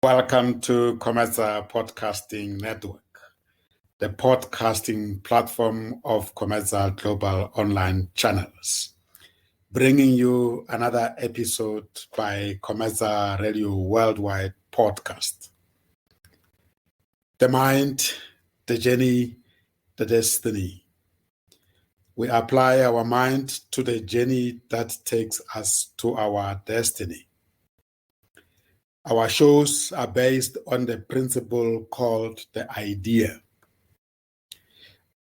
Welcome to Comeza Podcasting Network, the podcasting platform of Comeza Global Online Channels, bringing you another episode by Comeza Radio Worldwide Podcast. The mind, the journey, the destiny. We apply our mind to the journey that takes us to our destiny. Our shows are based on the principle called the idea.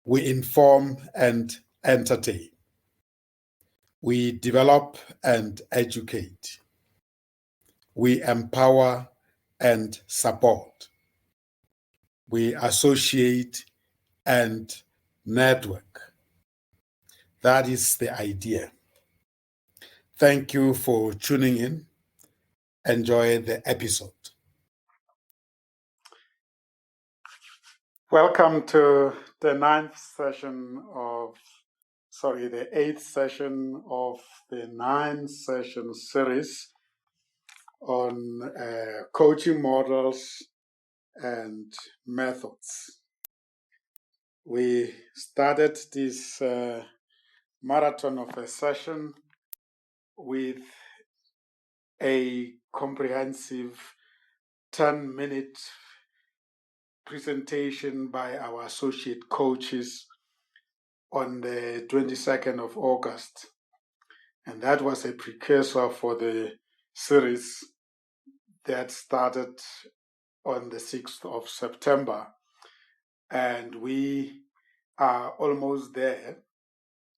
We inform and entertain. We develop and educate. We empower and support. We associate and network. That is the idea. Thank you for tuning in. Enjoy the episode. Welcome to the eighth session of the 9-session series on coaching models and methods. We started this marathon of a session with a comprehensive 10-minute presentation by our associate coaches on the 22nd of August. And that was a precursor for the series that started on the 6th of September. And we are almost there.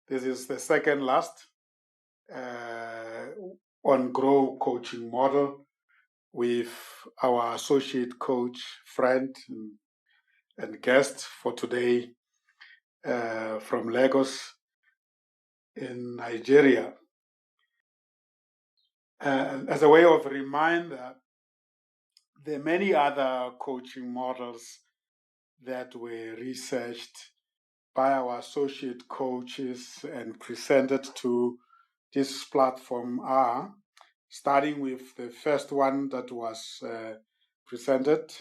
This is the second last on ETGROW Coaching Model with our associate coach, friend, and guest for today from Lagos in Nigeria. As a way of reminder, there are many other coaching models that were researched by our associate coaches and presented to this platform are, starting with the first one that was presented,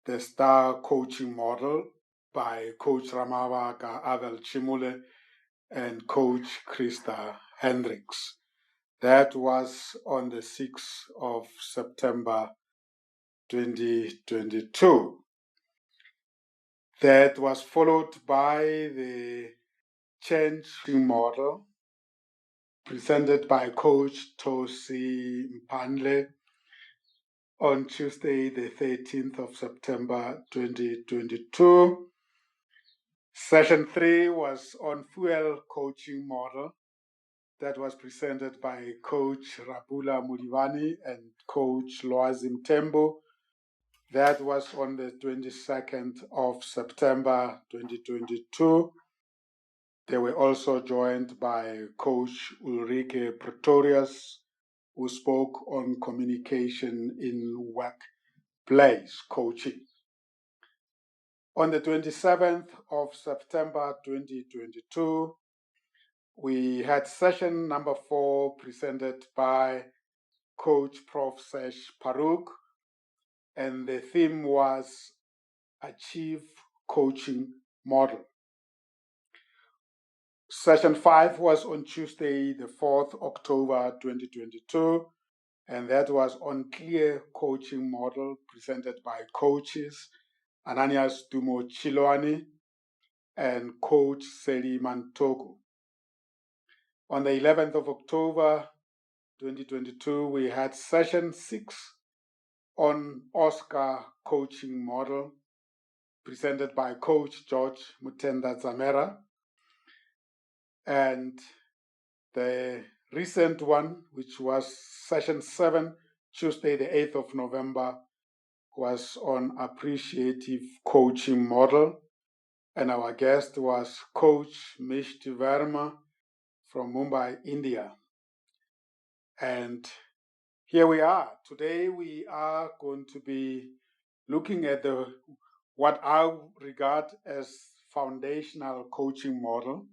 the STAR coaching model by Coach Ramavaga Abel Chimule and Coach Krista Hendricks. That was on the 6th of September 2022. That was followed by the change model presented by Coach Tosi Mpandle on Tuesday, the 13th of September 2022. Session 3 was on fuel coaching model that was presented by Coach Rabula Mudivani and Coach Loazim Tembo. That was on the 22nd of September 2022. They were also joined by Coach Ulrike Pretorius, who spoke on communication in workplace coaching. On the 27th of September 2022, we had session number 4 presented by Coach Prof. Sesh Paruk, and the theme was Achieve Coaching Model. Session 5 was on Tuesday, the 4th October 2022, and that was on Clear Coaching Model presented by coaches Ananias Dumo Chiloani and Coach Seli Mantogo. On the 11th of October 2022, we had session 6 on Oscar Coaching Model presented by Coach George Mutenda Zamera. And the recent one, which was session 7, Tuesday, the 8th of November, was on Appreciative Coaching Model. And our guest was Coach Mishti Verma from Mumbai, India. And here we are. Today we are going to be looking at what I regard as foundational coaching model,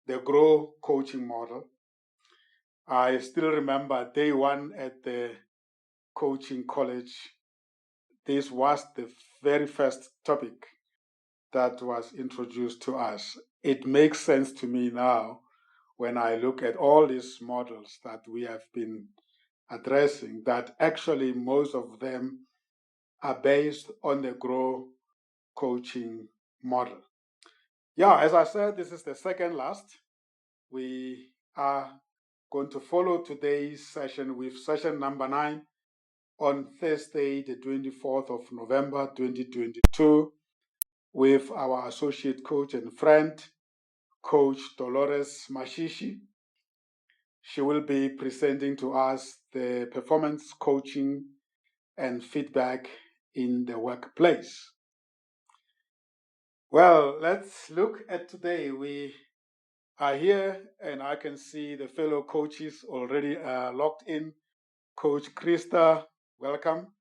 the ETGROW Coaching Model. I still remember day one at the coaching college this was the very first topic that was introduced to us. It makes sense to me now when I look at all these models that we have been addressing, that actually most of them are based on the ETGROW Coaching Model. Yeah, as I said, this is the second last. We are going to follow today's session with session number 9 on Thursday, the 24th of November, 2022, with our associate coach and friend, Coach Dolores Mashishi. She will be presenting to us the performance coaching and feedback in the workplace. Well, let's look at today. We are here, and I can see the fellow coaches already logged in. Coach Krista, welcome.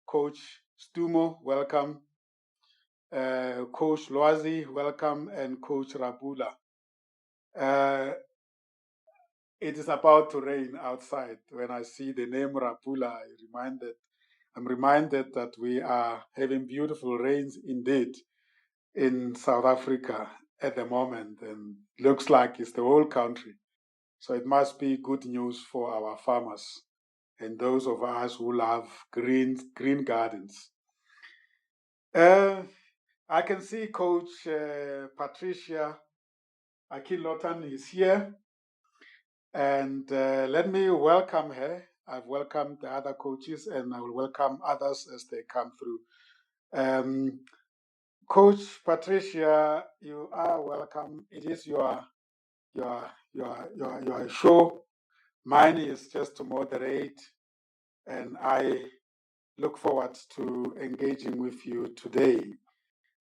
Coach Stumo, welcome. Coach Loazi, welcome, and Coach Rabula. It is about to rain outside. When I see the name Rabula, I'm reminded that we are having beautiful rains indeed in South Africa at the moment, and looks like it's the whole country. So it must be good news for our farmers and those of us who love green gardens. I can see Coach Patricia Akinlotan is here, and let me welcome her. I've welcomed the other coaches, and I will welcome others as they come through. Coach Patricia, you are welcome. It is your show. Mine is just to moderate, and I look forward to engaging with you today.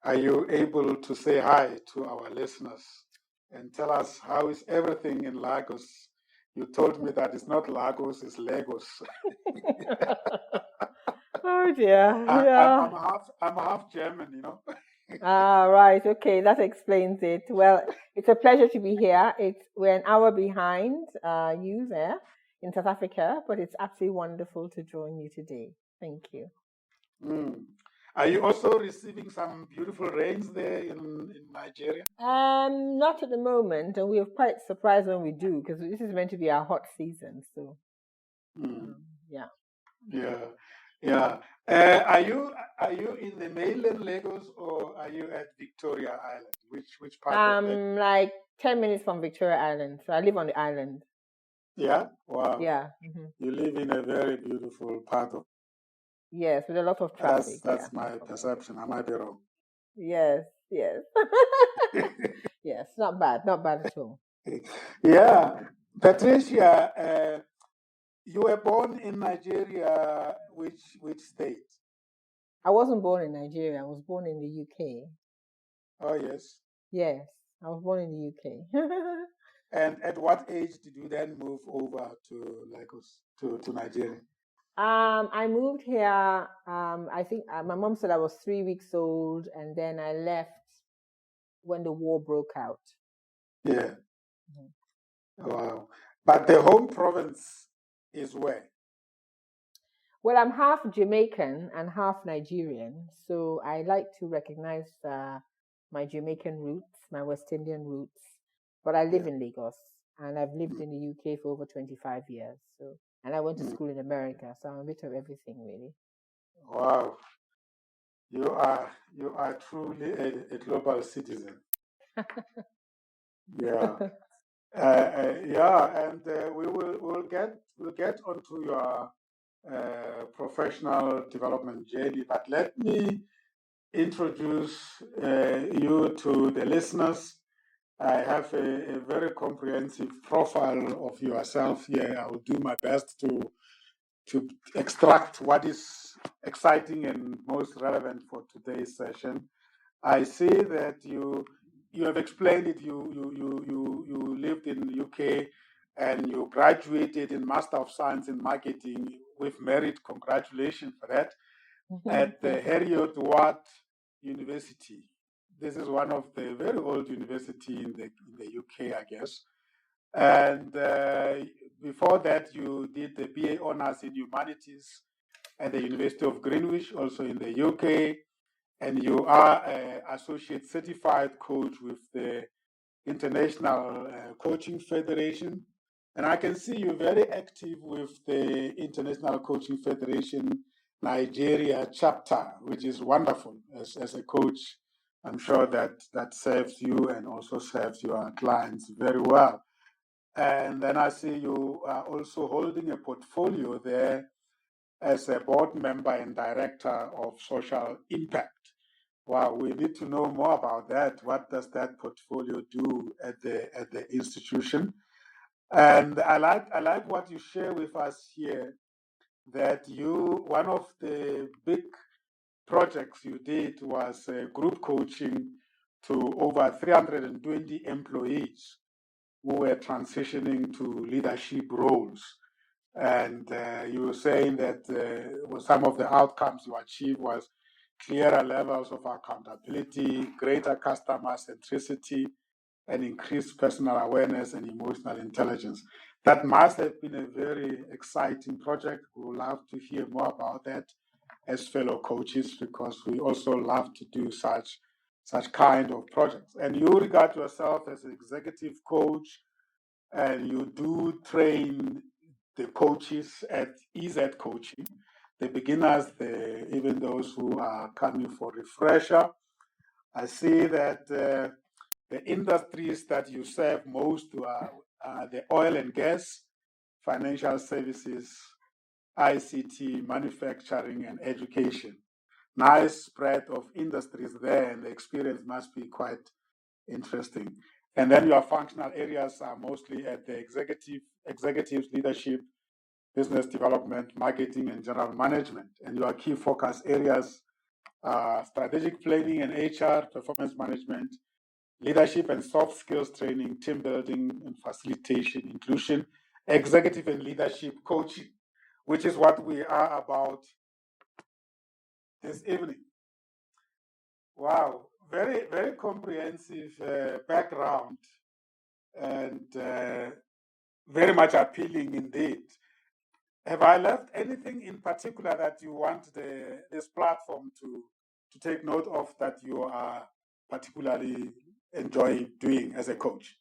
Are you able to say hi to our listeners and tell us how is everything in Lagos? You told me that it's not Lagos, it's Lagos. Oh dear. Yeah. I'm half German, you know. Right. Okay, that explains it. Well, it's a pleasure to be here. We're an hour behind you there in South Africa, but it's absolutely wonderful to join you today. Thank you. Are you also receiving some beautiful rains there in Nigeria? Not at the moment, and we're quite surprised when we do, because this is meant to be our hot season. So, yeah. Are you in the mainland Lagos, or are you at Victoria Island? Which part? Like 10 minutes from Victoria Island. So I live on the island. Yeah. Wow. Yeah. You live in a very beautiful part of. Yes, with a lot of traffic. That's my perception. I might be wrong. Yes. Yes, not bad at all. Yeah, Patricia, you were born in Nigeria. Which state? I wasn't born in Nigeria. I was born in the UK. Oh yes. Yes, I was born in the UK. And at what age did you then move over to Lagos, to Nigeria? I moved here. I think my mom said I was 3 weeks old, and then I left when the war broke out. Yeah. Wow. But the home province is where? Well, I'm half Jamaican and half Nigerian, so I like to recognize my Jamaican roots, my West Indian roots. But I live in Lagos, and I've lived in the UK for over 25 years. So, and I went to school in America, so I'm a bit of everything, really. Wow. You are truly a global citizen. Yeah. And we'll get onto your professional development journey, but let me introduce you to the listeners. I have a very comprehensive profile of yourself here. I will do my best to extract what is exciting and most relevant for today's session. I see that you have explained it. You lived in the UK and you graduated in Master of Science in Marketing with merit. Congratulations for that. At the Heriot Ward University. This is one of the very old university in the UK, I guess. And before that, you did the BA Honors in Humanities at the University of Greenwich, also in the UK, and you are an associate certified coach with the International Coaching Federation. And I can see you're very active with the International Coaching Federation Nigeria chapter, which is wonderful. As a coach, I'm sure that serves you and also serves your clients very well. And then I see you are also holding a portfolio there as a board member and director of social impact. Wow, we need to know more about that. What does that portfolio do at the institution? And I like what you share with us here, that one of the big projects you did was group coaching to over 320 employees who were transitioning to leadership roles. And you were saying that some of the outcomes you achieved was clearer levels of accountability, greater customer centricity, and increased personal awareness and emotional intelligence. That must have been a very exciting project. We would love to hear more about that as fellow coaches, because we also love to do such kind of projects. And you regard yourself as an executive coach, and you do train the coaches at EZ Coaching, the beginners, even those who are coming for refresher. I see that the industries that you serve most are the oil and gas, financial services, ICT, manufacturing, and education. Nice spread of industries there, and the experience must be quite interesting. And then your functional areas are mostly at the executive leadership, business development, marketing, and general management. And your key focus areas are strategic planning and HR, performance management, leadership and soft skills training, team building and facilitation, inclusion, executive and leadership coaching, which is what we are about this evening. Wow, very, very comprehensive background, and very much appealing indeed. Have I left anything in particular that you want this platform to take note of, that you are particularly enjoy doing as a coach?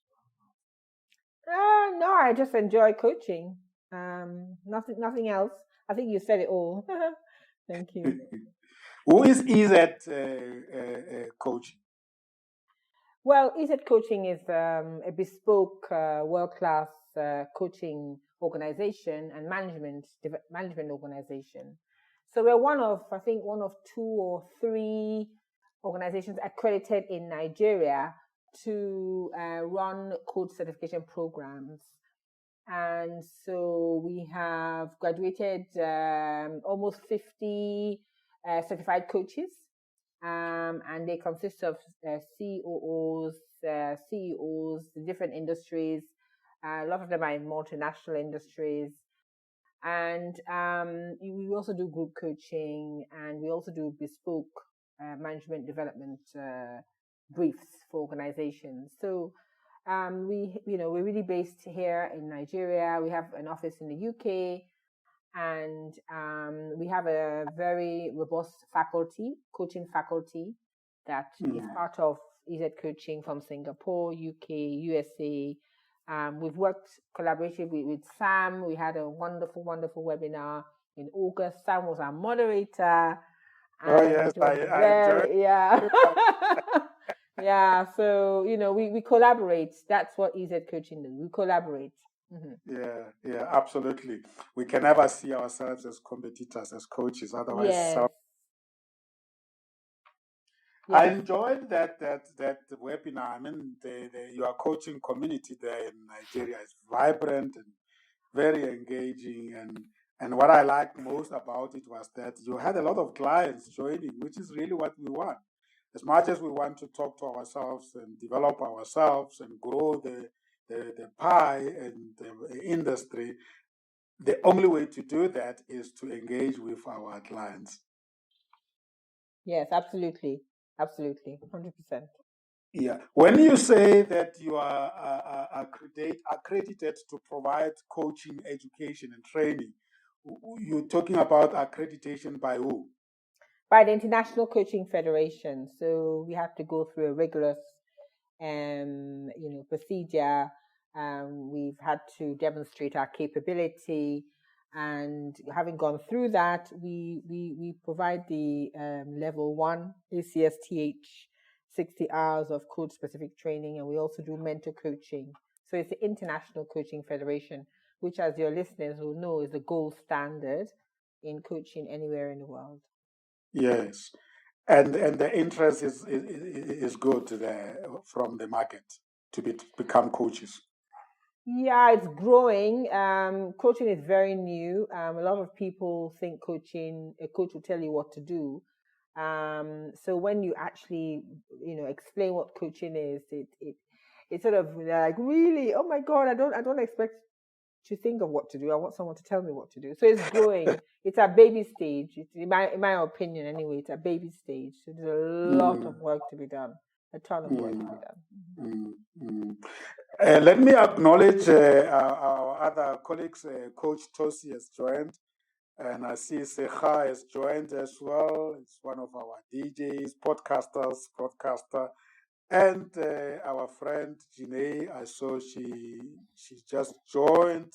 No, I just enjoy coaching. Nothing else. I think you said it all. Thank you. Who is EZ Coaching? Well, EZ Coaching is a bespoke, world-class coaching organization and management organization. So we're one of two or three organizations accredited in Nigeria to run coach certification programs. And so we have graduated almost 50 certified coaches, and they consist of COOs, CEOs, different industries. A lot of them are in multinational industries. And we also do group coaching, and we also do bespoke management development briefs for organizations. So we're really based here in Nigeria. We have an office in the UK, and we have a very robust coaching faculty that is part of EZ Coaching from Singapore, UK, USA. We've worked collaboratively with Sam. We had a wonderful, wonderful webinar in August. Sam was our moderator. Oh yes, I enjoyed. Yeah. Yeah, so we collaborate. That's what EZ Coaching does. We collaborate. Mm-hmm. Yeah, absolutely. We can never see ourselves as competitors, as coaches. Otherwise, yes. I enjoyed that webinar. I mean, your coaching community there in Nigeria is vibrant and very engaging. And what I liked most about it was that you had a lot of clients joining, which is really what we want. As much as we want to talk to ourselves and develop ourselves and grow the pie and the industry, the only way to do that is to engage with our clients. Yes, absolutely. Absolutely. 100%. Yeah. When you say that you are accredited to provide coaching, education, and training, you're talking about accreditation by who? By the International Coaching Federation. So we have to go through a rigorous, procedure. We've had to demonstrate our capability, and having gone through that, we provide the level 1 ACSTH 60 hours of coach specific training, and we also do mentor coaching. So it's the International Coaching Federation, which, as your listeners will know, is the gold standard in coaching anywhere in the world. Yes, and the interest is good there from the market to become coaches. Yeah, it's growing. Coaching is very new. A lot of people think a coach will tell you what to do. So when you actually, explain what coaching is, it sort of like, really, oh my God, I don't expect to think of what to do. I want someone to tell me what to do. So it's growing. It's a baby stage. In my opinion, anyway, it's a baby stage. So there's a lot of work to be done. A ton of work to be done. Let me acknowledge our other colleagues. Coach Tosi has joined, and I see Secha has joined as well. It's one of our DJs, broadcaster, and our friend Janae. I saw she just joined.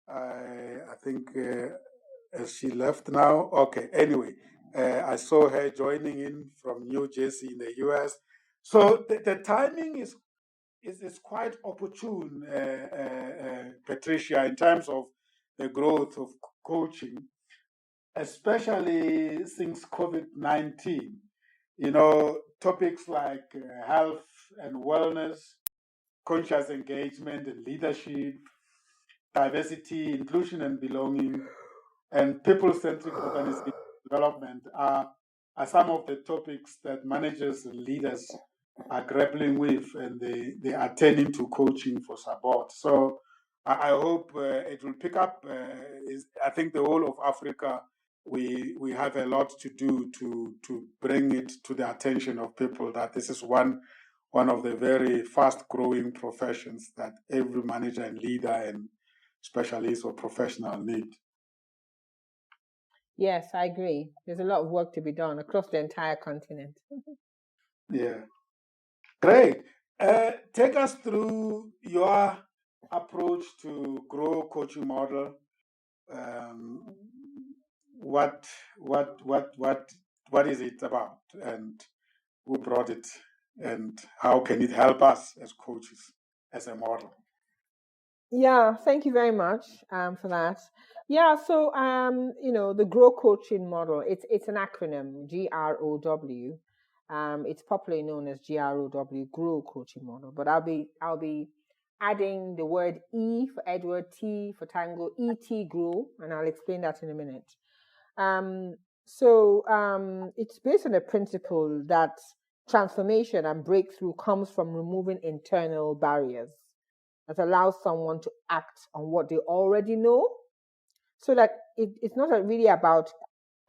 I think she left now. Okay. Anyway, I saw her joining in from New Jersey in the US. So the timing is quite opportune, Patricia, in terms of the growth of coaching, especially since COVID-19. Topics like health and wellness, conscious engagement and leadership, diversity, inclusion and belonging, and people-centric organization development are some of the topics that managers and leaders are grappling with, and they are turning to coaching for support. So I hope it will pick up. I think the whole of Africa, we have a lot to do to bring it to the attention of people that this is one of the very fast-growing professions that every manager and leader and specialist or professional need. Yes, I agree. There's a lot of work to be done across the entire continent. Yeah. Great. Take us through your approach to GROW Coaching Model. What is it about, and who brought it, and how can it help us as coaches as a model? Yeah, thank you very much for that. Yeah, so the GROW Coaching Model, it's an acronym, GROW. It's popularly known as GROW, GROW Coaching Model. But I'll be adding the word E for Edward, T for Tango, ETGROW, and I'll explain that in a minute. It's based on a principle that transformation and breakthrough comes from removing internal barriers that allows someone to act on what they already know, so that it's not really about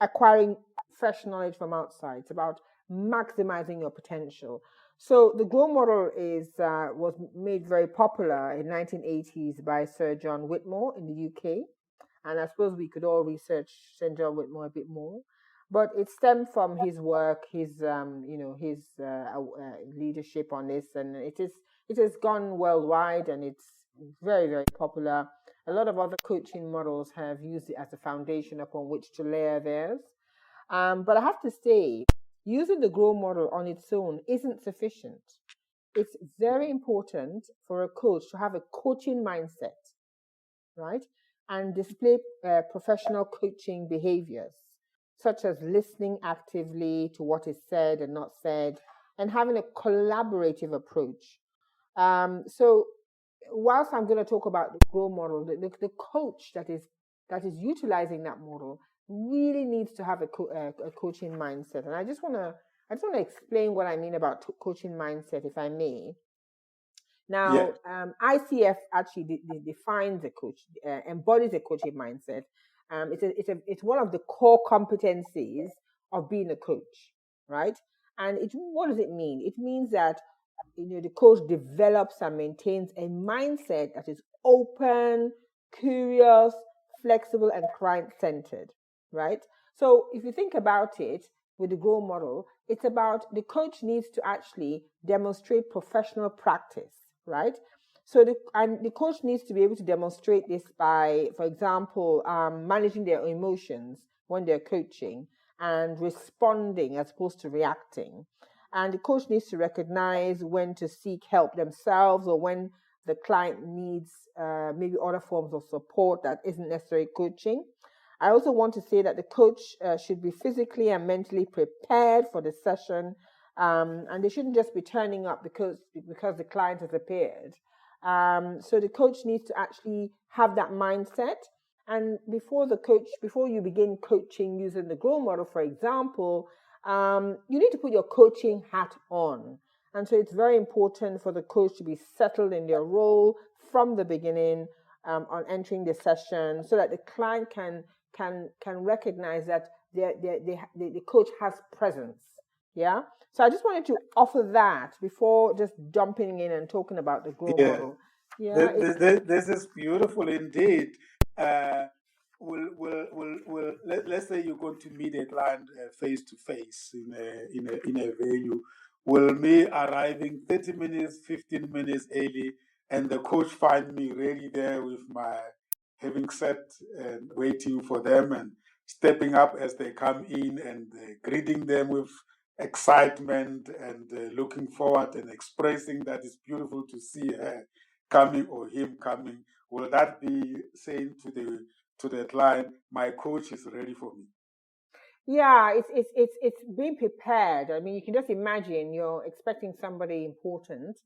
acquiring fresh knowledge from outside. It's about maximizing your potential. So the GROW model was made very popular in 1980s by Sir John Whitmore in the UK. And I suppose we could all research Sir John Whitmore a bit more. But it stemmed from his work, his leadership on this, and it has gone worldwide, and it's very, very popular. A lot of other coaching models have used it as a foundation upon which to layer theirs. But I have to say, using the GROW model on its own isn't sufficient. It's very important for a coach to have a coaching mindset, right? And display professional coaching behaviors, such as listening actively to what is said and not said, and having a collaborative approach. So whilst I'm going to talk about the GROW model, the coach that is utilizing that model really needs to have a coaching mindset. And I just want to explain what I mean about coaching mindset, if I may. Now, ICF actually defines a coach, embodies a coaching mindset. It's one of the core competencies of being a coach, right? And what does it mean? It means that the coach develops and maintains a mindset that is open, curious, flexible, and client-centered, right? So if you think about it with the GROW model, it's about the coach needs to actually demonstrate professional practice, right? So the coach needs to be able to demonstrate this by, for example, managing their emotions when they're coaching and responding as opposed to reacting. And the coach needs to recognize when to seek help themselves or when the client needs maybe other forms of support that isn't necessarily coaching. I also want to say that the coach should be physically and mentally prepared for the session, and they shouldn't just be turning up because the client has appeared. So the coach needs to actually have that mindset. And before you begin coaching using the GROW model, for example, you need to put your coaching hat on. And so it's very important for the coach to be settled in their role from the beginning on entering the session, so that the client can recognize that the coach has presence. Yeah. So I just wanted to offer that before just jumping in and talking about the GROW model. Yeah, this is beautiful indeed. Let's say you're going to meet a client face to face in a venue. Will me arriving 30 minutes, 15 minutes early, and the coach find me ready there with my having set and waiting for them and stepping up as they come in and greeting them with excitement and looking forward and expressing that it's beautiful to see her coming or him coming? Will that be saying to the client, my coach is ready for me? Yeah, it's being prepared. I mean, you can just imagine you're expecting somebody important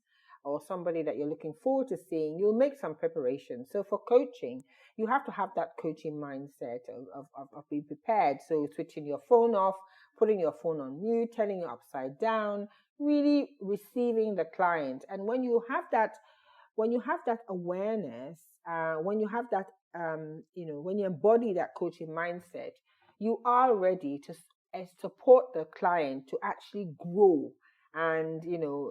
or somebody that you're looking forward to seeing. You'll make some preparation. So for coaching, you have to have that coaching mindset of being prepared. So switching your phone off, putting your phone on mute, turning it upside down, really receiving the client. And when you have that awareness, when you have that, when you embody that coaching mindset, you are ready to support the client to actually grow and,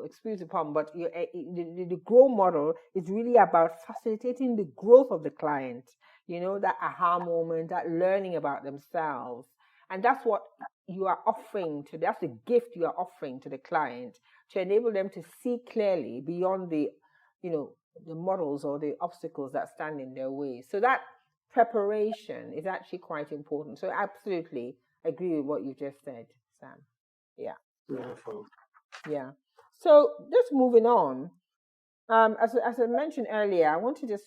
experience the problem. But the GROW model is really about facilitating the growth of the client, that aha moment, that learning about themselves. And that's what you are offering that's the gift you are offering to the client, to enable them to see clearly beyond the models or the obstacles that stand in their way. So that preparation is actually quite important. So I absolutely agree with what you just said, Sam. Yeah. Beautiful. Yeah. So just moving on, as I mentioned earlier, I want to just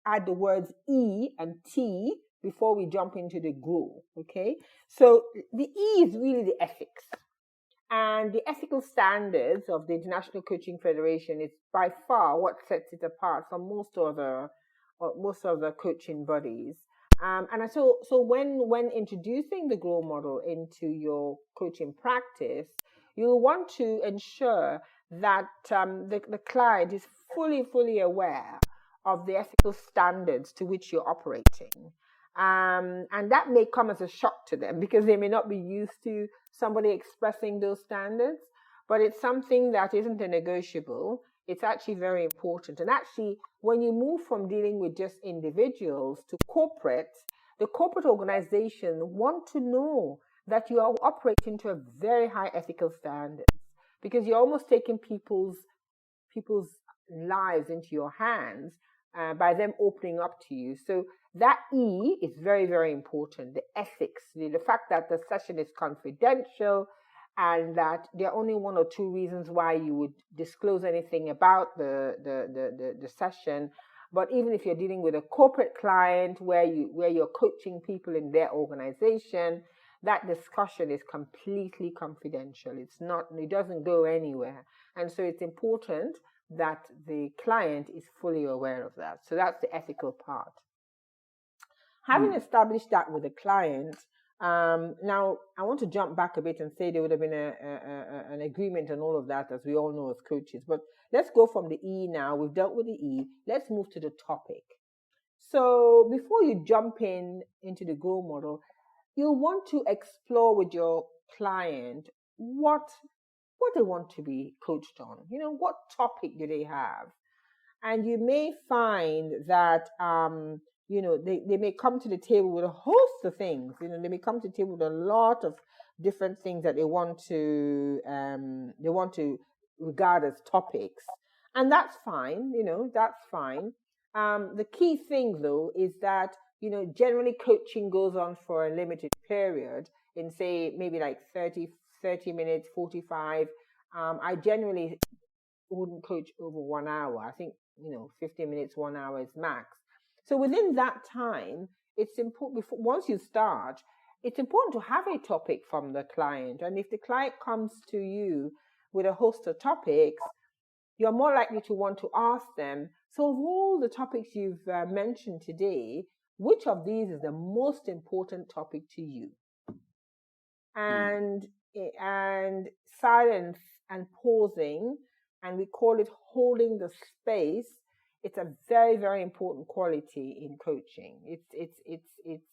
add the words E and T before we jump into the GROW. Okay. So the E is really the ethics. And the ethical standards of the International Coaching Federation is by far what sets it apart from most other coaching bodies. And so when introducing the GROW model into your coaching practice, you'll want to ensure that the client is fully aware of the ethical standards to which you're operating. And that may come as a shock to them because they may not be used to somebody expressing those standards, but it's something that isn't a negotiable. It's actually very important. And actually, when you move from dealing with just individuals to corporate, the corporate organization want to know that you are operating to a very high ethical standards, because you're almost taking people's lives into your hands by them opening up to you. So that E is very, very important. The ethics, the fact that the session is confidential and that there are only one or two reasons why you would disclose anything about the session. But even if you're dealing with a corporate client where you're coaching people in their organization, that discussion is completely confidential. It doesn't go anywhere. And so it's important that the client is fully aware of that. So that's the ethical part. Having established that with the client, now I want to jump back a bit and say there would have been an agreement on all of that, as we all know as coaches. But let's go from the E now. We've dealt with the E. Let's move to the topic. So before you jump into the GROW model, you'll want to explore with your client what they want to be coached on. What topic do they have? And you may find that they may come to the table with a host of things. They may come to the table with a lot of different things that they want to regard as topics, and that's fine. That's fine. The key thing, though, is that generally coaching goes on for a limited period, in say maybe like 30 minutes, 45. I generally wouldn't coach over 1 hour. I think 15 minutes, 1 hour is max. So within that time, it's important, once you start, it's important to have a topic from the client. And if the client comes to you with a host of topics, you're more likely to want to ask them, so of all the topics you've mentioned today, which of these is the most important topic to you? And silence and pausing, and we call it holding the space. It's a very, very important quality in coaching. It's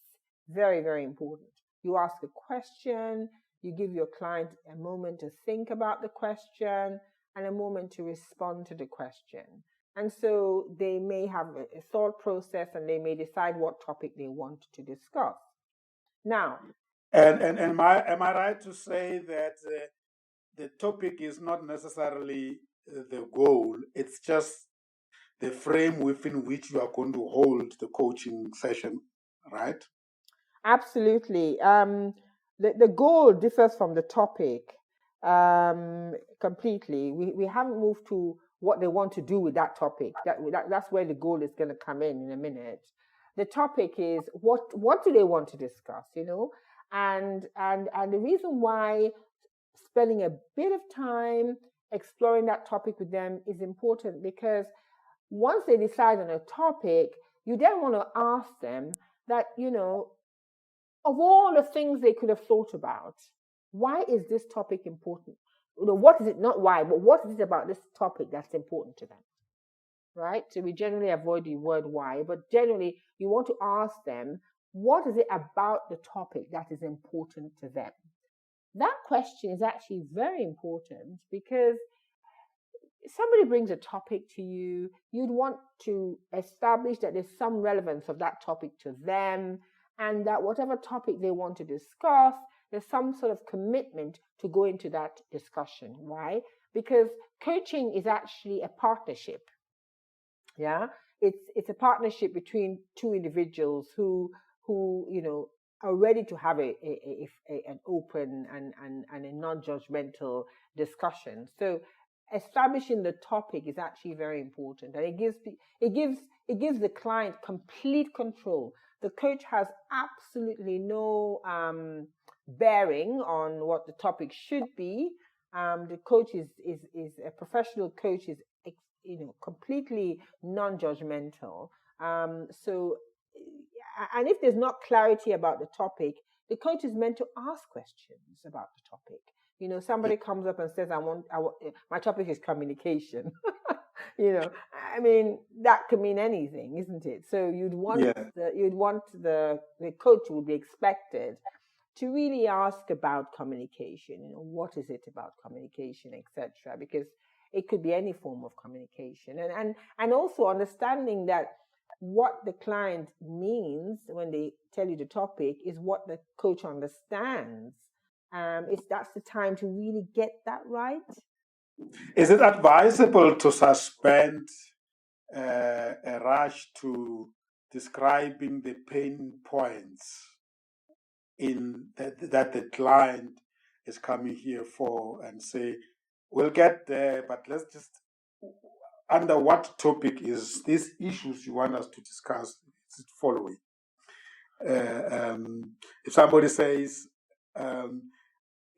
very, very important. You ask a question, you give your client a moment to think about the question and a moment to respond to the question. And so they may have a thought process, and they may decide what topic they want to discuss. Now, and am I right to say that the topic is not necessarily the goal? It's just the frame within which you are going to hold the coaching session, right? Absolutely. The goal differs from the topic completely. We haven't moved to what they want to do with that topic. That's where the goal is going to come in a minute. The topic is what do they want to discuss, and the reason why spending a bit of time exploring that topic with them is important, because once they decide on a topic, you then want to ask them that, of all the things they could have thought about, why is this topic important? What is it, not why, but what is it about this topic that's important to them? Right? So we generally avoid the word why, but generally you want to ask them, what is it about the topic that is important to them? That question is actually very important, because somebody brings a topic to you, you'd want to establish that there's some relevance of that topic to them, and that whatever topic they want to discuss, there's some sort of commitment to go into that discussion. Why? Because coaching is actually a partnership. Yeah, it's a partnership between two individuals who are ready to have an open and a non-judgmental discussion. So establishing the topic is actually very important, and it gives the client complete control. The coach has absolutely no bearing on what the topic should be. The coach is a professional coach, is completely non-judgmental. So, and if there's not clarity about the topic, the coach is meant to ask questions about the topic. Somebody comes up and says, I want my topic is communication. I mean, that could mean anything, isn't it? So you'd want the coach would be expected to really ask about communication. What is it about communication, etc. Because it could be any form of communication, and also understanding that what the client means when they tell you the topic is what the coach understands. That's the time to really get that right. Is it advisable to suspend a rush to describing the pain points in that the client is coming here for, and say, we'll get there, but let's just, under what topic is these issues you want us to discuss? Is it following? If somebody says,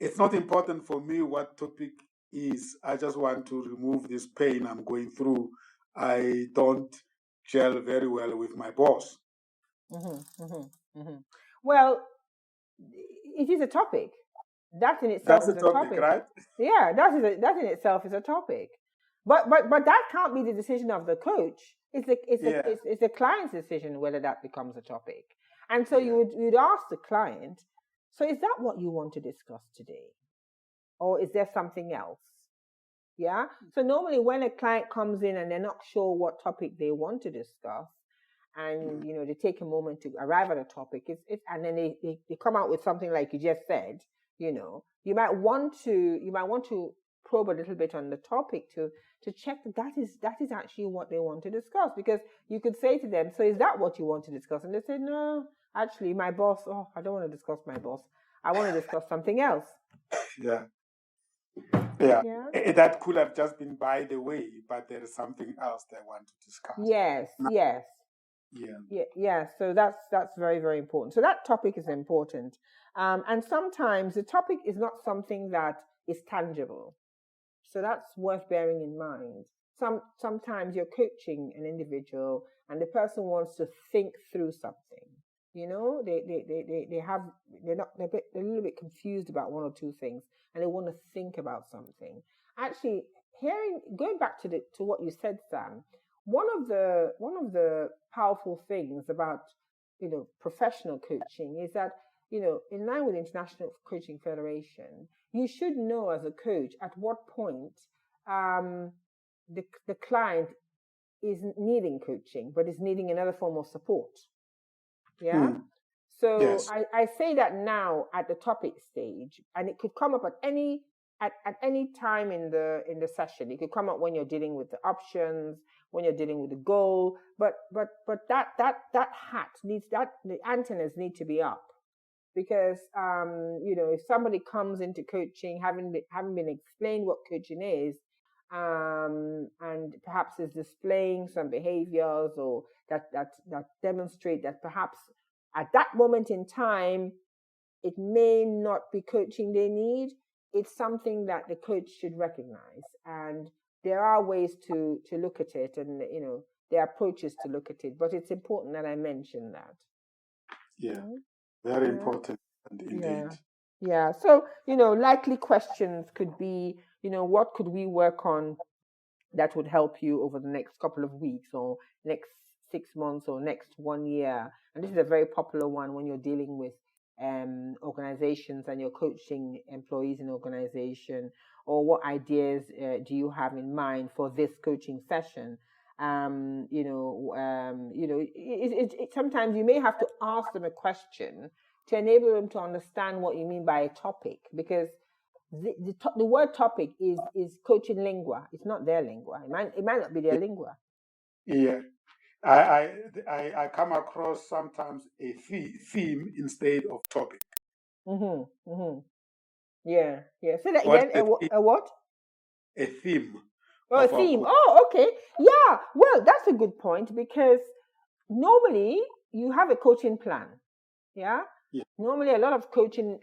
it's not important for me what topic is, I just want to remove this pain I'm going through, I don't gel very well with my boss. Well, it is a topic. That in itself is a topic, right? Yeah, that in itself is a topic. But that can't be the decision of the coach. It's the client's decision whether that becomes a topic. And so you'd ask the client, so is that what you want to discuss today? Or is there something else? Yeah. So normally when a client comes in and they're not sure what topic they want to discuss, and they take a moment to arrive at a topic. And then they come out with something like you just said. You might want to probe a little bit on the topic to check that is actually what they want to discuss, because you could say to them, so is that what you want to discuss? And they say, no, actually my boss, I don't want to discuss my boss, I want to discuss something else. Yeah. That could have just been by the way, but there is something else they want to discuss. Yes. So that's very, very important. So that topic is important. And sometimes the topic is not something that is tangible. So that's worth bearing in mind. Sometimes you're coaching an individual and the person wants to think through something. They're a little bit confused about one or two things, and they want to think about something. Actually, going back to what you said, Sam, one of the powerful things about professional coaching is that in line with the International Coaching Federation, you should know as a coach at what point the client is needing coaching, but is needing another form of support. Yeah. So yes. I say that now at the topic stage, and it could come up at any time in the session. It could come up when you're dealing with the options, when you're dealing with the goal. But that hat needs the antennas need to be up, because if somebody comes into coaching having been explained what coaching is, and perhaps is displaying some behaviors or that demonstrate that perhaps at that moment in time it may not be coaching they need, it's something that the coach should recognize. And there are ways to look at it, and there are approaches to look at it, but it's important that I mention that. Yeah, very important indeed. Yeah. So likely questions could be, what could we work on that would help you over the next couple of weeks or next 6 months or next 1 year? And this is a very popular one when you're dealing with organizations and you're coaching employees in organization. Or what ideas do you have in mind for this coaching session? Sometimes you may have to ask them a question to enable them to understand what you mean by a topic, because the word topic is coaching lingua. It's not their lingua. It might not be their lingua. Yeah, I come across sometimes a theme instead of topic. Yeah. Say that again. A what? A theme. Oh, a theme. Oh, okay. Yeah. Well, that's a good point, because normally you have a coaching plan. Yeah. Normally, a lot of coaching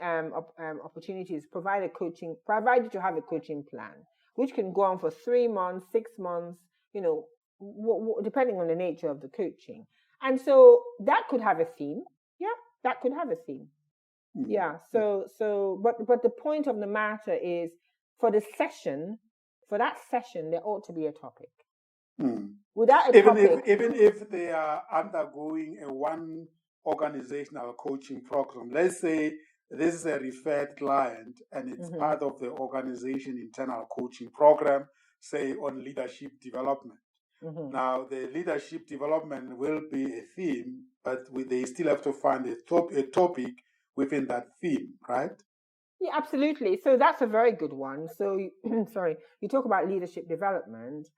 opportunities provide you to have a coaching plan, which can go on for 3 months, 6 months, depending on the nature of the coaching. And so that could have a theme. Yeah, that could have a theme. Yeah. So, but the point of the matter is, for that session, there ought to be a topic. Without a topic, even if they are undergoing a one organizational coaching program, let's say this is a referred client and it's part of the organization internal coaching program, say on leadership development. Now, the leadership development will be a theme, but they still have to find a topic within that theme, right? Yeah, absolutely. So that's a very good one. So, you talk about leadership development.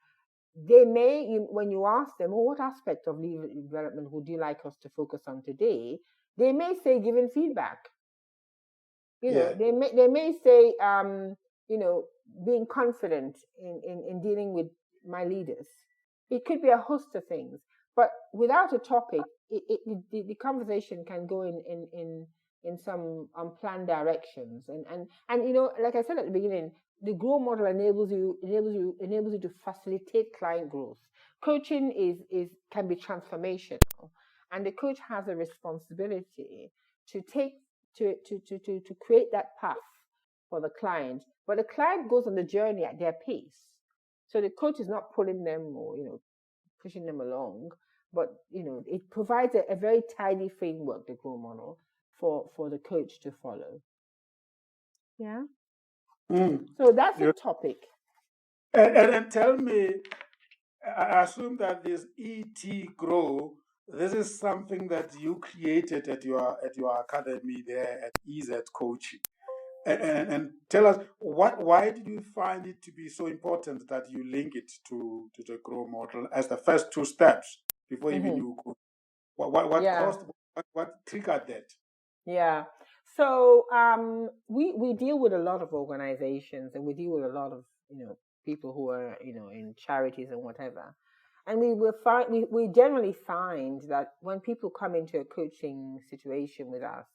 They may, when you ask them, what aspect of leadership development would you like us to focus on today? They may say giving feedback. They may say, being confident in dealing with my leaders. It could be a host of things, but without a topic, the conversation can go in some unplanned directions. And like I said at the beginning, the GROW model enables you to facilitate client growth. Coaching can be transformational, and the coach has a responsibility to create that path for the client. But the client goes on the journey at their pace, so the coach is not pulling them or pushing them along. But it provides a very tidy framework, the GROW model, for the coach to follow. Yeah. So that's a topic. And tell me, I assume that this ETGROW this is something that you created at your academy there at EZ Coaching. And tell us why did you find it to be so important that you link it to the GROW model as the first two steps before even you go? What Yeah. caused what triggered that? Yeah. So we deal with a lot of organizations, and we deal with a lot of people who are in charities and whatever. And we generally find that when people come into a coaching situation with us,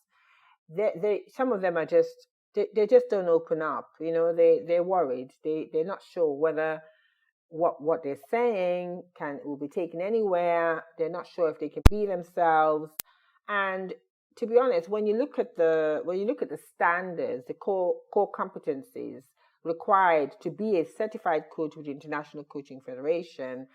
they some of them are just they just don't open up. They're worried. They're not sure whether what they're saying will be taken anywhere. They're not sure if they can be themselves. And to be honest, when you look at the standards, the core competencies required to be a certified coach with the International Coaching Federation,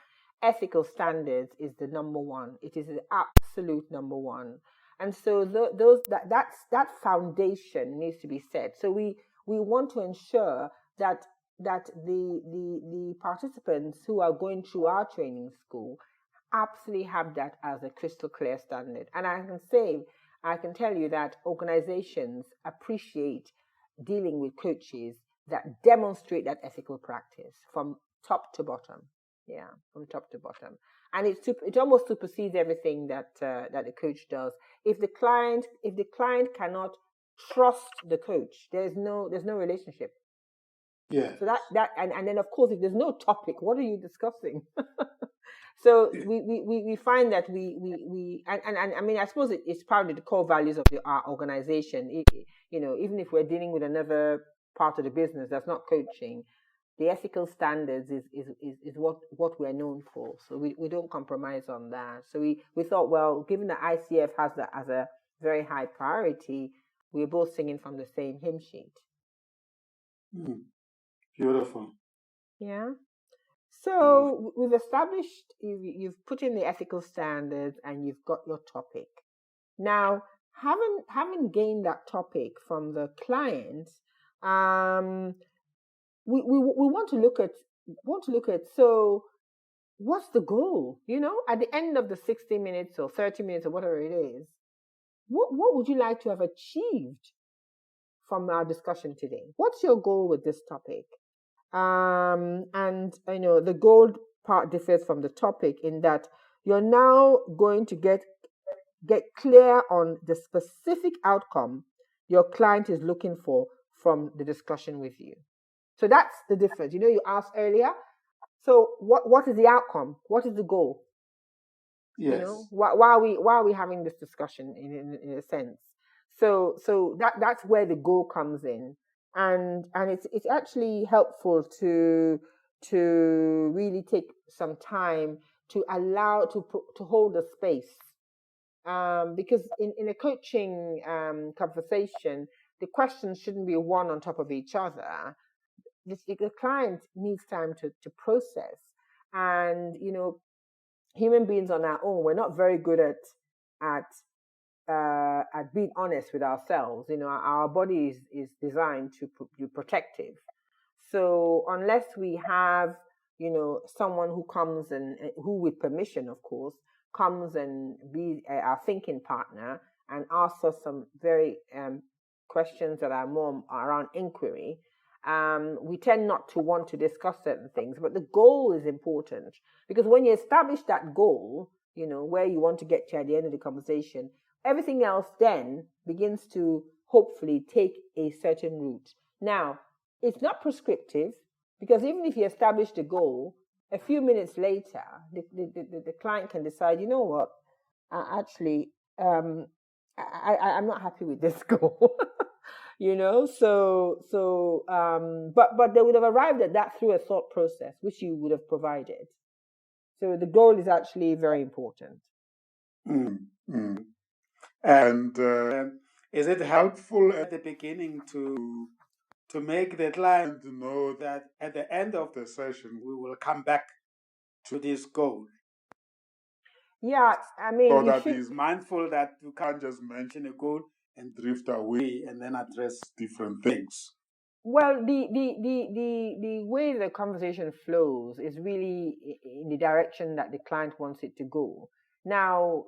ethical standards is the number one. It is the absolute number one. And so that foundation needs to be set. So we want to ensure that the participants who are going through our training school absolutely have that as a crystal clear standard. And I can tell you that organizations appreciate dealing with coaches that demonstrate that ethical practice from top to bottom. Yeah, from top to bottom. And it almost supersedes everything that the coach does. If the client cannot trust the coach, there's no relationship. Yeah. So and then of course, if there's no topic, what are you discussing? So we find that we and I mean, I suppose it's part of the core values of our organization. Even if we're dealing with another part of the business that's not coaching, the ethical standards is what we're known for. So we don't compromise on that. So we thought, well, given that ICF has that as a very high priority, we're both singing from the same hymn sheet. Beautiful. Yeah. So we've established, you've put in the ethical standards and you've got your topic. Now, having gained that topic from the client, we want to look at, so what's the goal? At the end of the 60 minutes or 30 minutes or whatever it is, what would you like to have achieved from our discussion today? What's your goal with this topic? And the goal part differs from the topic in that you're now going to get clear on the specific outcome your client is looking for from the discussion with you. So that's the difference. You asked earlier, so what is the outcome? What is the goal? Yes. Why are we having this discussion in a sense? So that's where the goal comes in. And it's actually helpful to really take some time to allow to hold a space, because in a coaching conversation, the questions shouldn't be one on top of each other. The client needs time to process, and human beings on our own, we're not very good at being honest with ourselves. Our body is designed to be protective. So unless we have, someone who comes and who, with permission, of course, comes and be our thinking partner and asks us some very questions that are more around inquiry, we tend not to want to discuss certain things. But the goal is important, because when you establish that goal, where you want to get to at the end of the conversation, everything else then begins to hopefully take a certain route. Now, it's not prescriptive, because even if you establish the goal, a few minutes later, the client can decide, you know what, actually, I'm not happy with this goal. But they would have arrived at that through a thought process, which you would have provided. So the goal is actually very important. And is it helpful at the beginning to make the client know that at the end of the session we will come back to this goal? Yeah, I mean, so that he's mindful that you can't just mention a goal and drift away and then address different things. Well, the way the conversation flows is really in the direction that the client wants it to go. Now,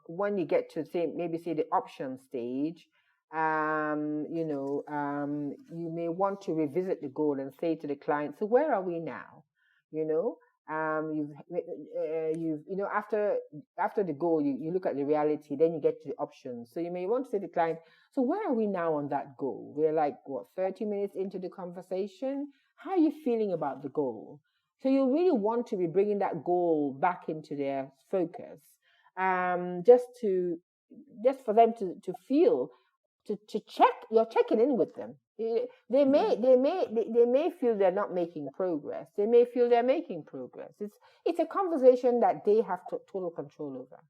when you get to maybe say the option stage, you may want to revisit the goal and say to the client, so where are we now? After the goal, you look at the reality, then you get to the options. So you may want to say to the client, so where are we now on that goal? We're like, 30 minutes into the conversation? How are you feeling about the goal? So you really want to be bringing that goal back into their focus, just for them to feel, to check. You're checking in with them. They may feel they're not making progress. They may feel they're making progress. It's a conversation that they have total control over.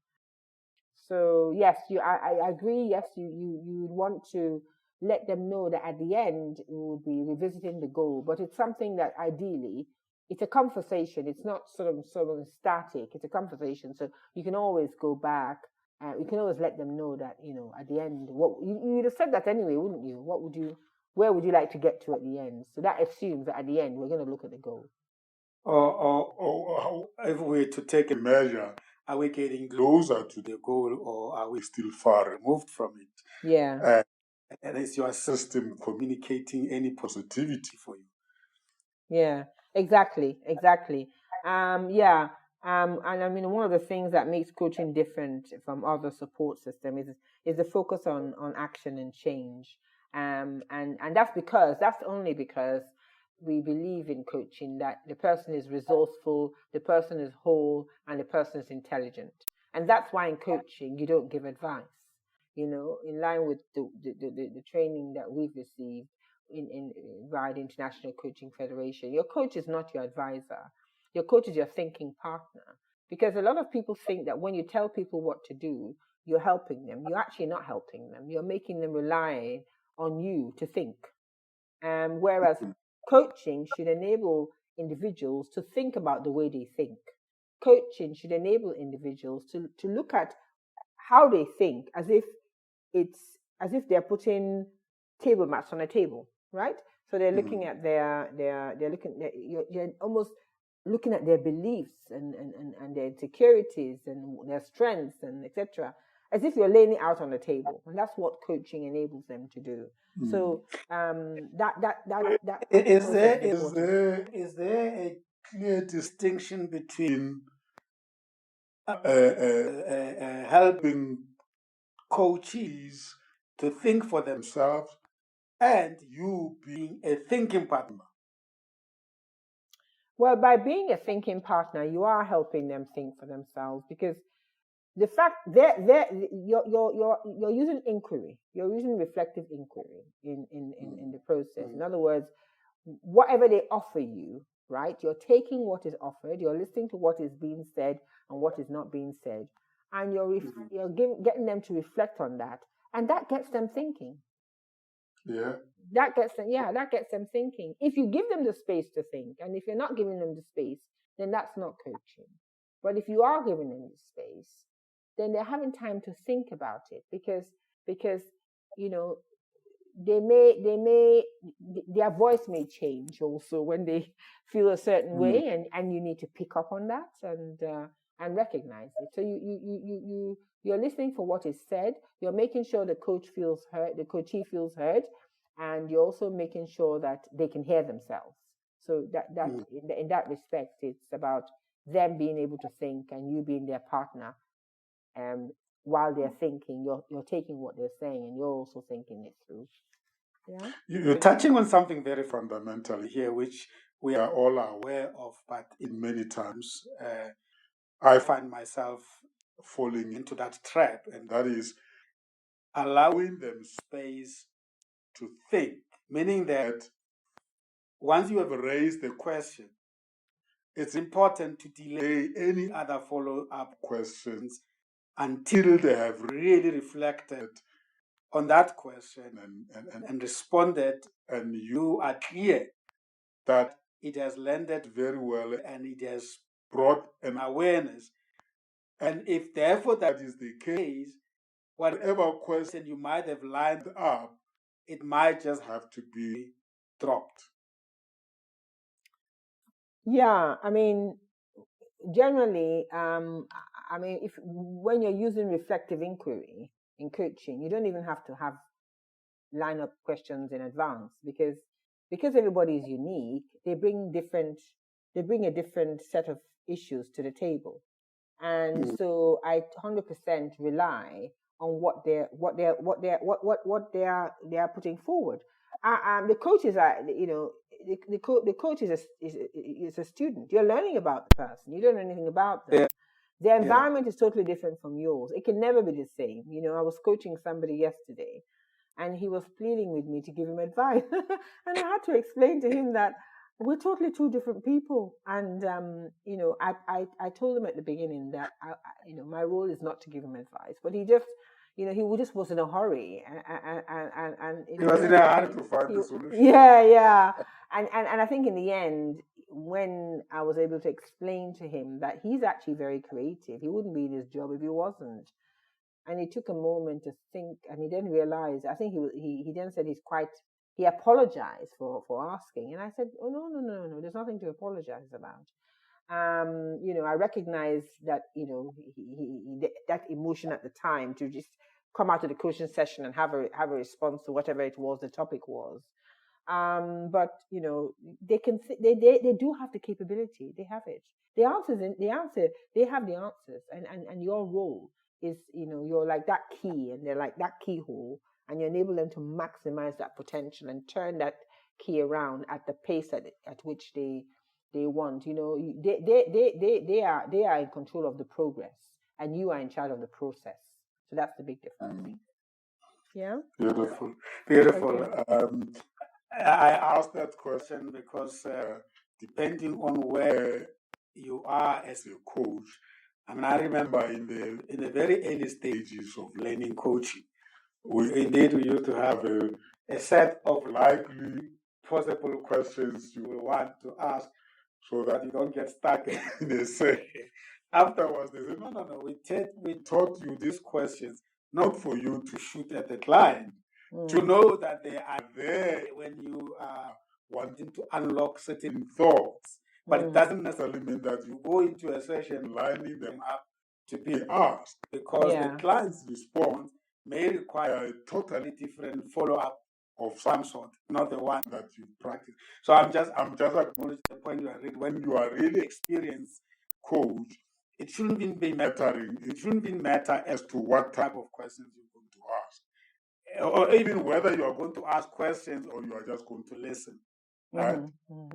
So yes, I agree. Yes, you would want to let them know that at the end we will be revisiting the goal, but it's something that ideally it's a conversation. It's not sort of static. It's a conversation, so you can always go back. You can always let them know that at the end, what you'd have said that anyway, wouldn't you? Where would you like to get to at the end? So that assumes that at the end we're going to look at the goal. Or if we were to take a measure, are we getting closer to the goal or are we still far removed from it? Yeah. And is your system communicating any positivity for you? Yeah, exactly. Yeah. And I mean, one of the things that makes coaching different from other support systems is the focus on action and change. And that's only because we believe in coaching that the person is resourceful, the person is whole, and the person is intelligent. And that's why in coaching you don't give advice. In line with the training that we've received via the International Coaching Federation. Your coach is not your advisor. Your coach is your thinking partner. Because a lot of people think that when you tell people what to do, you're helping them. You're actually not helping them. You're making them rely on you to think. Whereas coaching should enable individuals to think about the way they think. Coaching should enable individuals to look at how they think as if they're putting table mats on a table, right? So they're looking at you're almost looking at their beliefs and their insecurities and their strengths and etc. as if you're laying it out on the table, and that's what coaching enables them to do. So is there a clear distinction between helping coaches to think for themselves and you being a thinking partner? Well, by being a thinking partner, you are helping them think for themselves, because the fact you're using inquiry, you're using reflective inquiry in the process. In other words, whatever they offer you, right? You're taking what is offered, you're listening to what is being said and what is not being said, and you're getting them to reflect on that, and that gets them thinking. Yeah. That gets them thinking. If you give them the space to think, and if you're not giving them the space, then that's not coaching. But if you are giving them the space, then they're having time to think about it, because their voice may change also when they feel a certain way, and you need to pick up on that and recognize it. So you're listening for what is said. You're making sure the coach feels heard, the coachee feels heard, and you're also making sure that they can hear themselves. So in that respect, it's about them being able to think and you being their partner. While they're thinking, you're taking what they're saying and you're also thinking it through. Yeah. You're touching on something very fundamental here, which we are all aware of, but in many times I find myself falling into that trap, and that is allowing them space to think, meaning that once you have raised the question, it's important to delay any other follow-up questions until they have really reflected on that question and responded, and you are clear that it has landed very well and it has brought an awareness. And if therefore that is the case, whatever question you might have lined up, it might just have to be dropped. Yeah, I mean, generally, I mean, when you're using reflective inquiry in coaching, you don't even have to have line up questions in advance because everybody is unique. They bring a different set of issues to the table, and so I 100% rely on what they are putting forward. The coaches are, the coach is a student. You're learning about the person. You don't know anything about them. Their environment is totally different from yours. It can never be the same. I was coaching somebody yesterday, and he was pleading with me to give him advice, and I had to explain to him that we're totally two different people. And I told him at the beginning that my role is not to give him advice, but he just was in a hurry, and he was in a hurry to find the solution. Yeah, and I think in the end, when I was able to explain to him that he's actually very creative, he wouldn't be in his job if he wasn't. And he took a moment to think, and he didn't realize. I think he then said he apologized for asking, and I said, oh no, there's nothing to apologize about. I recognize that he that emotion at the time to just come out of the coaching session and have a response to whatever it was the topic was. But they can they do have the capability. They have it. They have the answers, and your role is you're like that key, and they're like that keyhole, and you enable them to maximize that potential and turn that key around at the pace at which they want. They are in control of the progress, and you are in charge of the process. So that's the big difference. Yeah. Beautiful. Okay. I asked that question because depending on where you are as a coach, I mean, I remember in the very early stages of learning coaching, we used to have a set of likely possible questions you will want to ask so that you don't get stuck in a session. Afterwards, they say, no, we taught you these questions not for you to shoot at the client, to know that they are there when you are wanting to unlock certain thoughts. But it doesn't necessarily mean that you go into a session lining them up to be asked, because the client's response may require a totally different follow-up of some sort, not the one that you practice. So I'm just acknowledging the point you are reading. When you are really experienced coach, it shouldn't be mattering. It shouldn't be matter as to what type of questions you're going to ask, or even whether you are going to ask questions or you are just going to listen. Right?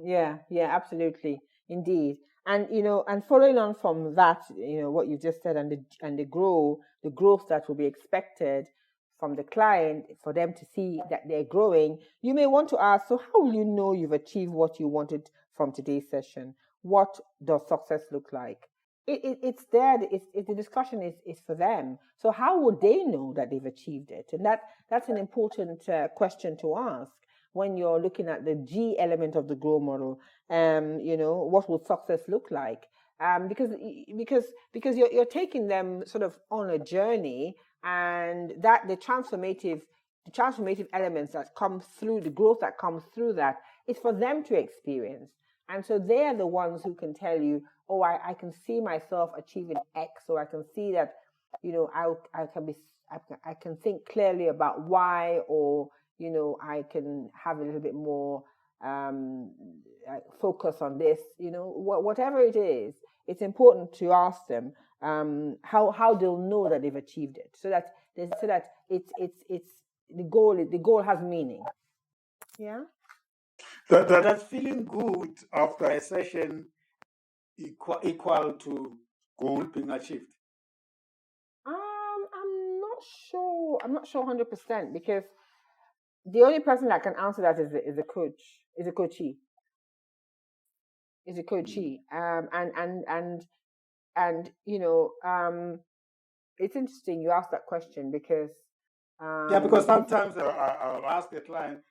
Yeah, absolutely, indeed. And and following on from that, what you just said, and the growth that will be expected from the client for them to see that they're growing, you may want to ask, so how will you know you've achieved what you wanted from today's session? What does success look like? It's there. The discussion is for them. So how would they know that they've achieved it? And that's an important question to ask when you're looking at the G element of the GROW model. What will success look like? Because you're taking them sort of on a journey, and that the transformative elements that come through, the growth that comes through that, is for them to experience. And so they are the ones who can tell you, oh, I can see myself achieving X, or I can see that, I can think clearly about Y, or I can have a little bit more focus on this. Whatever it is, it's important to ask them how they'll know that they've achieved it, so that it's the goal has meaning. Yeah. That's feeling good after a session equal to goal being achieved. I'm not sure 100%, because the only person that can answer that is a coach, is a coachee. It's interesting you asked that question, because because sometimes I'll ask the client,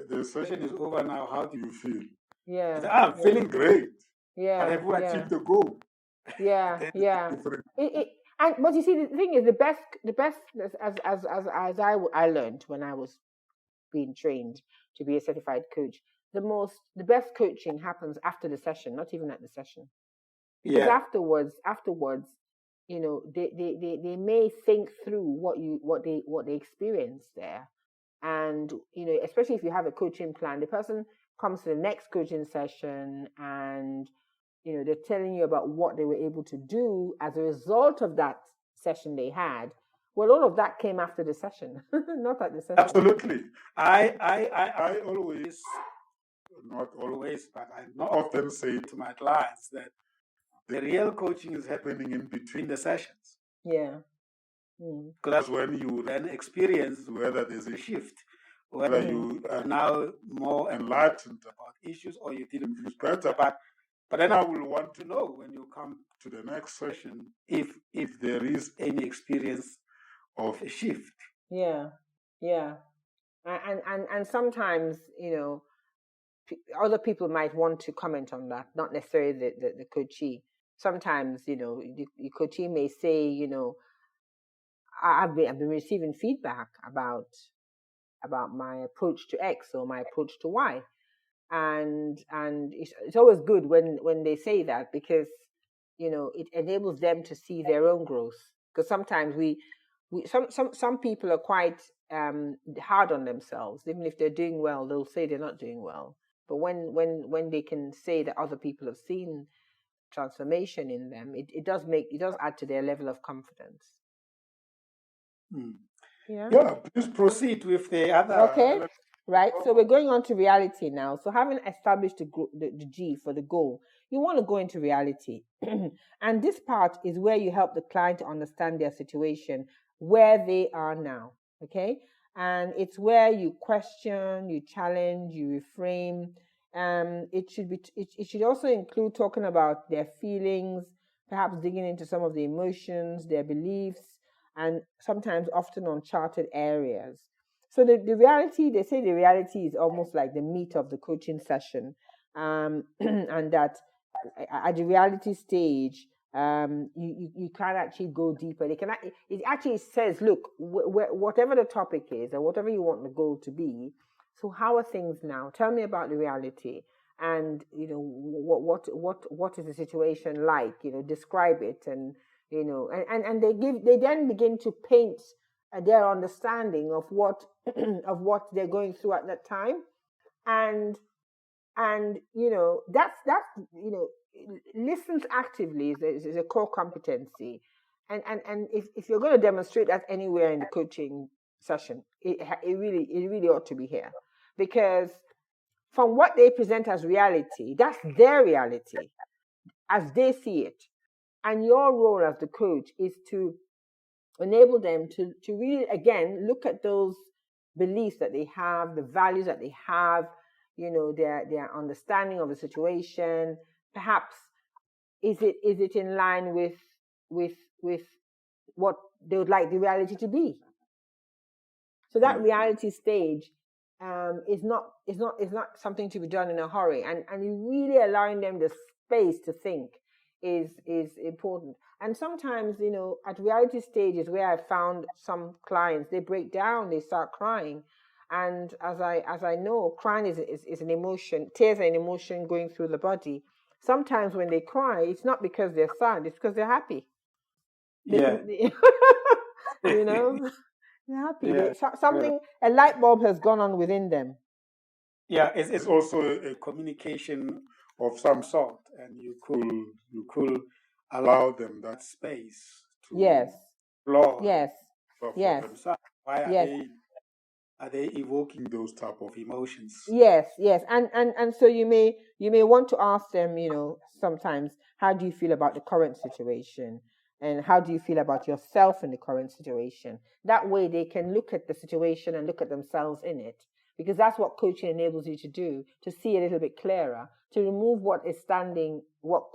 the session is over now, how do you feel? Yeah. Say, I'm feeling great. Yeah. But have you achieved the goal? Yeah. But you see, the thing is, the best as I learned when I was being trained to be a certified coach, the best coaching happens after the session, not even at the session. Because afterwards, they may think through what they experience there. And, especially if you have a coaching plan, the person comes to the next coaching session and, they're telling you about what they were able to do as a result of that session they had. Well, all of that came after the session, not at the session. Absolutely. I always, not always, but I often say to my clients that the real coaching is happening in between the sessions. Yeah. Because that's when you then experience whether there's a shift, whether you are now more enlightened about issues or you didn't feel better. But then I will want to know when you come to the next session if there is any experience of a shift. Yeah. And sometimes, other people might want to comment on that, not necessarily the coachee. Sometimes, the coachee may say, I've been receiving feedback about my approach to X or my approach to Y, and it's always good when they say that, because it enables them to see their own growth. Because sometimes some people are quite hard on themselves. Even if they're doing well, they'll say they're not doing well. But when they can say that other people have seen transformation in them, it does add to their level of confidence. Yeah, please proceed with the other. Okay, right. So we're going on to reality now. So having established the G for the goal, you want to go into reality. And this part is where you help the client to understand their situation, where they are now. Okay. And it's where you question, you challenge, you reframe. It should also include talking about their feelings, perhaps digging into some of the emotions, their beliefs, and sometimes often uncharted areas. So the reality, they say the reality is almost like the meat of the coaching session. And that at the reality stage, you can actually go deeper. It actually says, look, whatever the topic is or whatever you want the goal to be, so how are things now? Tell me about the reality. And, what is the situation like? Describe it, and and they then begin to paint their understanding of what of what they're going through at that time, and that's listens actively is a core competency, and if you're going to demonstrate that anywhere in the coaching session, it really ought to be here, because from what they present as reality, that's their reality as they see it. And your role as the coach is to enable them to really, again, look at those beliefs that they have, the values that they have, their understanding of the situation. Perhaps is it in line with what they would like the reality to be? So that reality stage is not something to be done in a hurry, and really allowing them the space to think is important. And sometimes, at reality stages where I found some clients, they break down, they start crying. And as I know, crying is an emotion. Tears are an emotion going through the body. Sometimes when they cry, it's not because they're sad, it's because they're happy. Yeah. They're happy. Yeah. A light bulb has gone on within them. Yeah, it's also a communication of some sort, and you could allow them that space to explore for themselves. Why are they evoking those type of emotions? Yes. And so you may want to ask them, sometimes, how do you feel about the current situation? And how do you feel about yourself in the current situation? That way they can look at the situation and look at themselves in it. Because that's what coaching enables you to do, to see a little bit clearer, to remove what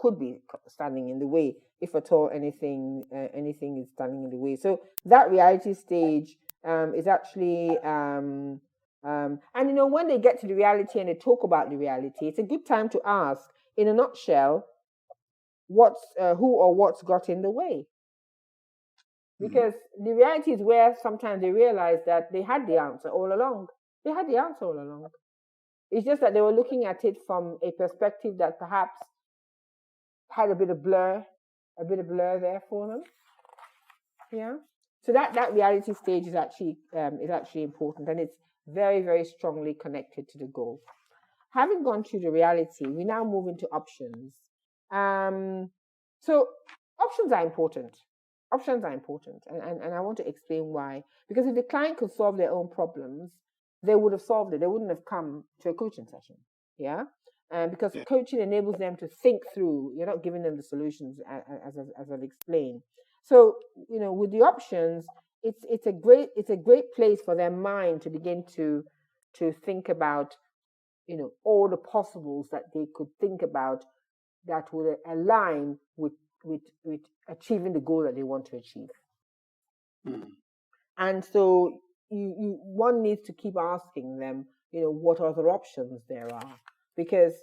could be standing in the way, if at all anything is standing in the way. So that reality stage is actually, and when they get to the reality and they talk about the reality, it's a good time to ask, in a nutshell, who or what's got in the way. Because the reality is where sometimes they realize that they had the answer all along. It's just that they were looking at it from a perspective that perhaps had a bit of blur there for them. Yeah. So that reality stage is actually important, and it's very, very strongly connected to the goal. Having gone through the reality, we now move into options. So options are important. Options are important, and I want to explain why. Because if the client could solve their own problems, they would have solved it. They wouldn't have come to a coaching session. Yeah. Because coaching enables them to think through. You're not giving them the solutions, as I've explained. So with the options, it's a great place for their mind to begin to think about all the possibles that they could think about that would align with achieving the goal that they want to achieve. And so one needs to keep asking them, what other options there are, because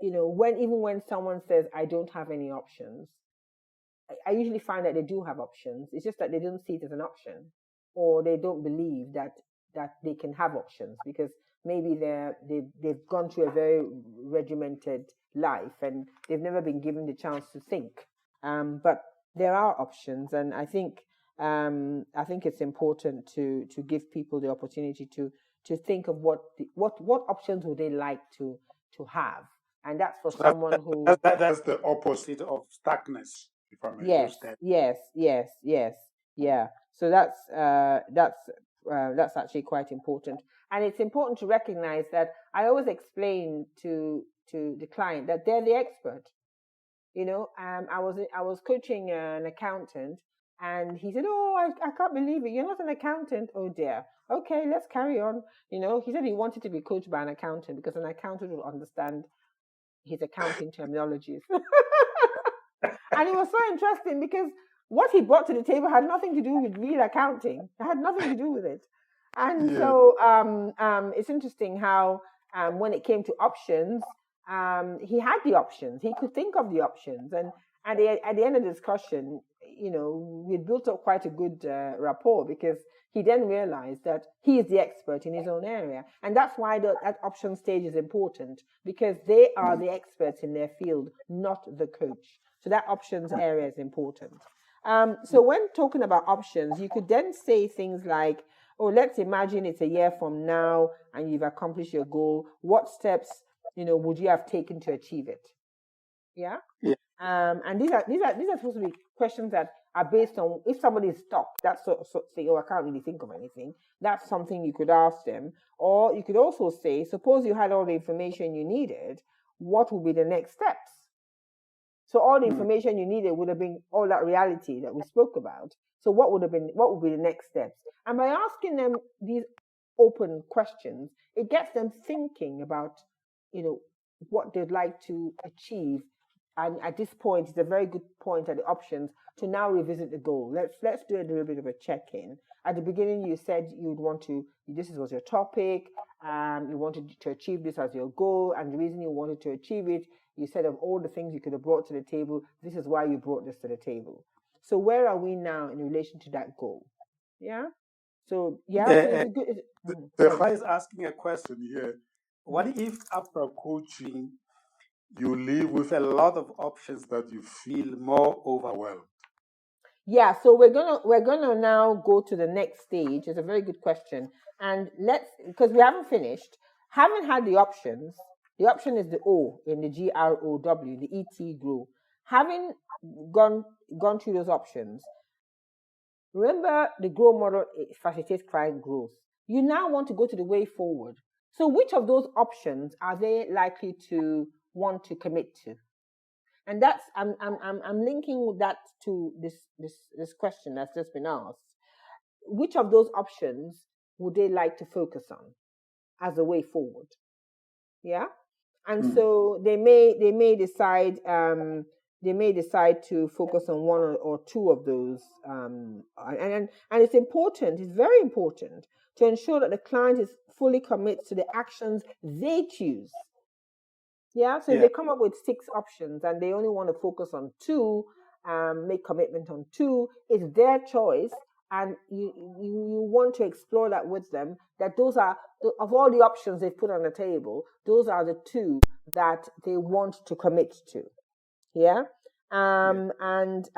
when someone says I don't have any options, I usually find that they do have options. It's just that they don't see it as an option, or they don't believe that they can have options, because maybe they've gone through a very regimented life and they've never been given the chance to think. But there are options, and I think it's important to give people the opportunity to think of what options would they like to have, and that's for someone who that's the opposite of stuckness. If I may use that. Yes. Yeah. So that's actually quite important, and it's important to recognize that I always explain to the client that they're the expert. I was coaching an accountant, and he said, "Oh, I can't believe it. You're not an accountant." Oh dear. Okay, let's carry on. He said he wanted to be coached by an accountant because an accountant will understand his accounting terminologies. And it was so interesting because what he brought to the table had nothing to do with real accounting. It had nothing to do with it. And so it's interesting how when it came to options, he had the options. He could think of the options. And at the end of the discussion, we built up quite a good rapport, because he then realized that he is the expert in his own area. And that's why that option stage is important, because they are the experts in their field, not the coach. So that options area is important. So when talking about options, you could then say things like, oh, let's imagine it's a year from now and you've accomplished your goal. What steps, would you have taken to achieve it? Yeah. And these are supposed to be questions that are based on, if somebody is stuck, that's sort of say, oh, I can't really think of anything. That's something you could ask them. Or you could also say, suppose you had all the information you needed, what would be the next steps? So all the information you needed would have been all that reality that we spoke about. So what would be the next steps? And by asking them these open questions, it gets them thinking about, what they'd like to achieve. And at this point, it's a very good point at the options to now revisit the goal. Let's do a little bit of a check-in. At the beginning, you said you'd want to, this was your topic, you wanted to achieve this as your goal, and the reason you wanted to achieve it, you said of all the things you could have brought to the table, this is why you brought this to the table. So where are we now in relation to that goal? Yeah? So, so it's a good... The client is asking a question here. What if after coaching, you leave with a lot of options that you feel more overwhelmed? Yeah, so we're gonna now go to the next stage. It's a very good question, and because we haven't finished, haven't had the options. The option is the O in the GROW, the ETGROW. Having gone through those options, remember the GROW model facilitates client growth. You now want to go to the way forward. So which of those options are they likely to want to commit to? And that's I'm linking that to this question that's just been asked. Which of those options would they like to focus on as a way forward? Yeah, and so they may decide to focus on one or two of those, and it's important. It's very important to ensure that the client is fully committed to the actions they choose. Yeah, so if they come up with 6 options and they only want to focus on 2, make commitment on 2, it's their choice, and you want to explore that with them, that those are, of all the options they've put on the table, those are the 2 that they want to commit to. Yeah? And at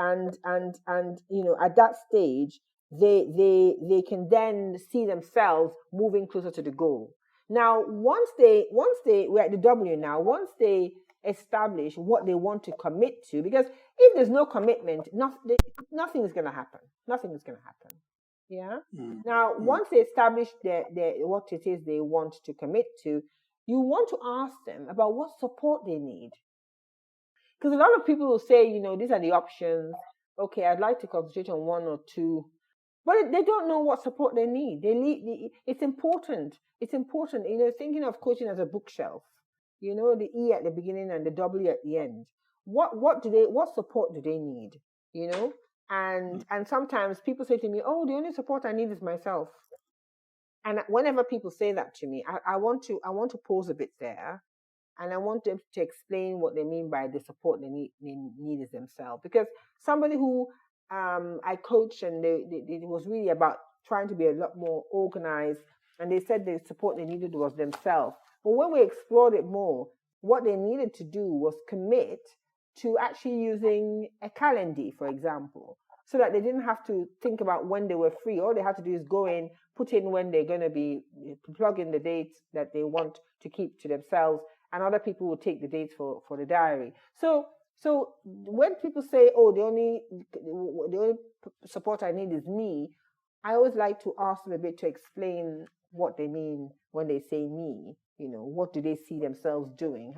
that stage, they can then see themselves moving closer to the goal. Now, once we're at the W now, once they establish what they want to commit to, because if there's no commitment, nothing is going to happen. Nothing is going to happen. Yeah. Now, once they establish what it is they want to commit to, you want to ask them about what support they need. Because a lot of people will say, these are the options. Okay, I'd like to concentrate on one or two, but they don't know what support they need. It's important. It's important, thinking of coaching as a bookshelf. The E at the beginning and the W at the end. What support do they need? And sometimes people say to me, "Oh, the only support I need is myself." And whenever people say that to me, I want to pause a bit there. And I want them to explain what they mean by the support they need is themselves. Because somebody who I coached, and it was really about trying to be a lot more organized, and they said the support they needed was themselves. But when we explored it more, what they needed to do was commit to actually using a calendar, for example, so that they didn't have to think about when they were free. All they had to do is go in, put in when they're going to be, plug in the dates that they want to keep to themselves, and other people will take the dates for the diary. So when people say, "Oh, the only support I need is me," I always like to ask them a bit to explain what they mean when they say me. What do they see themselves doing?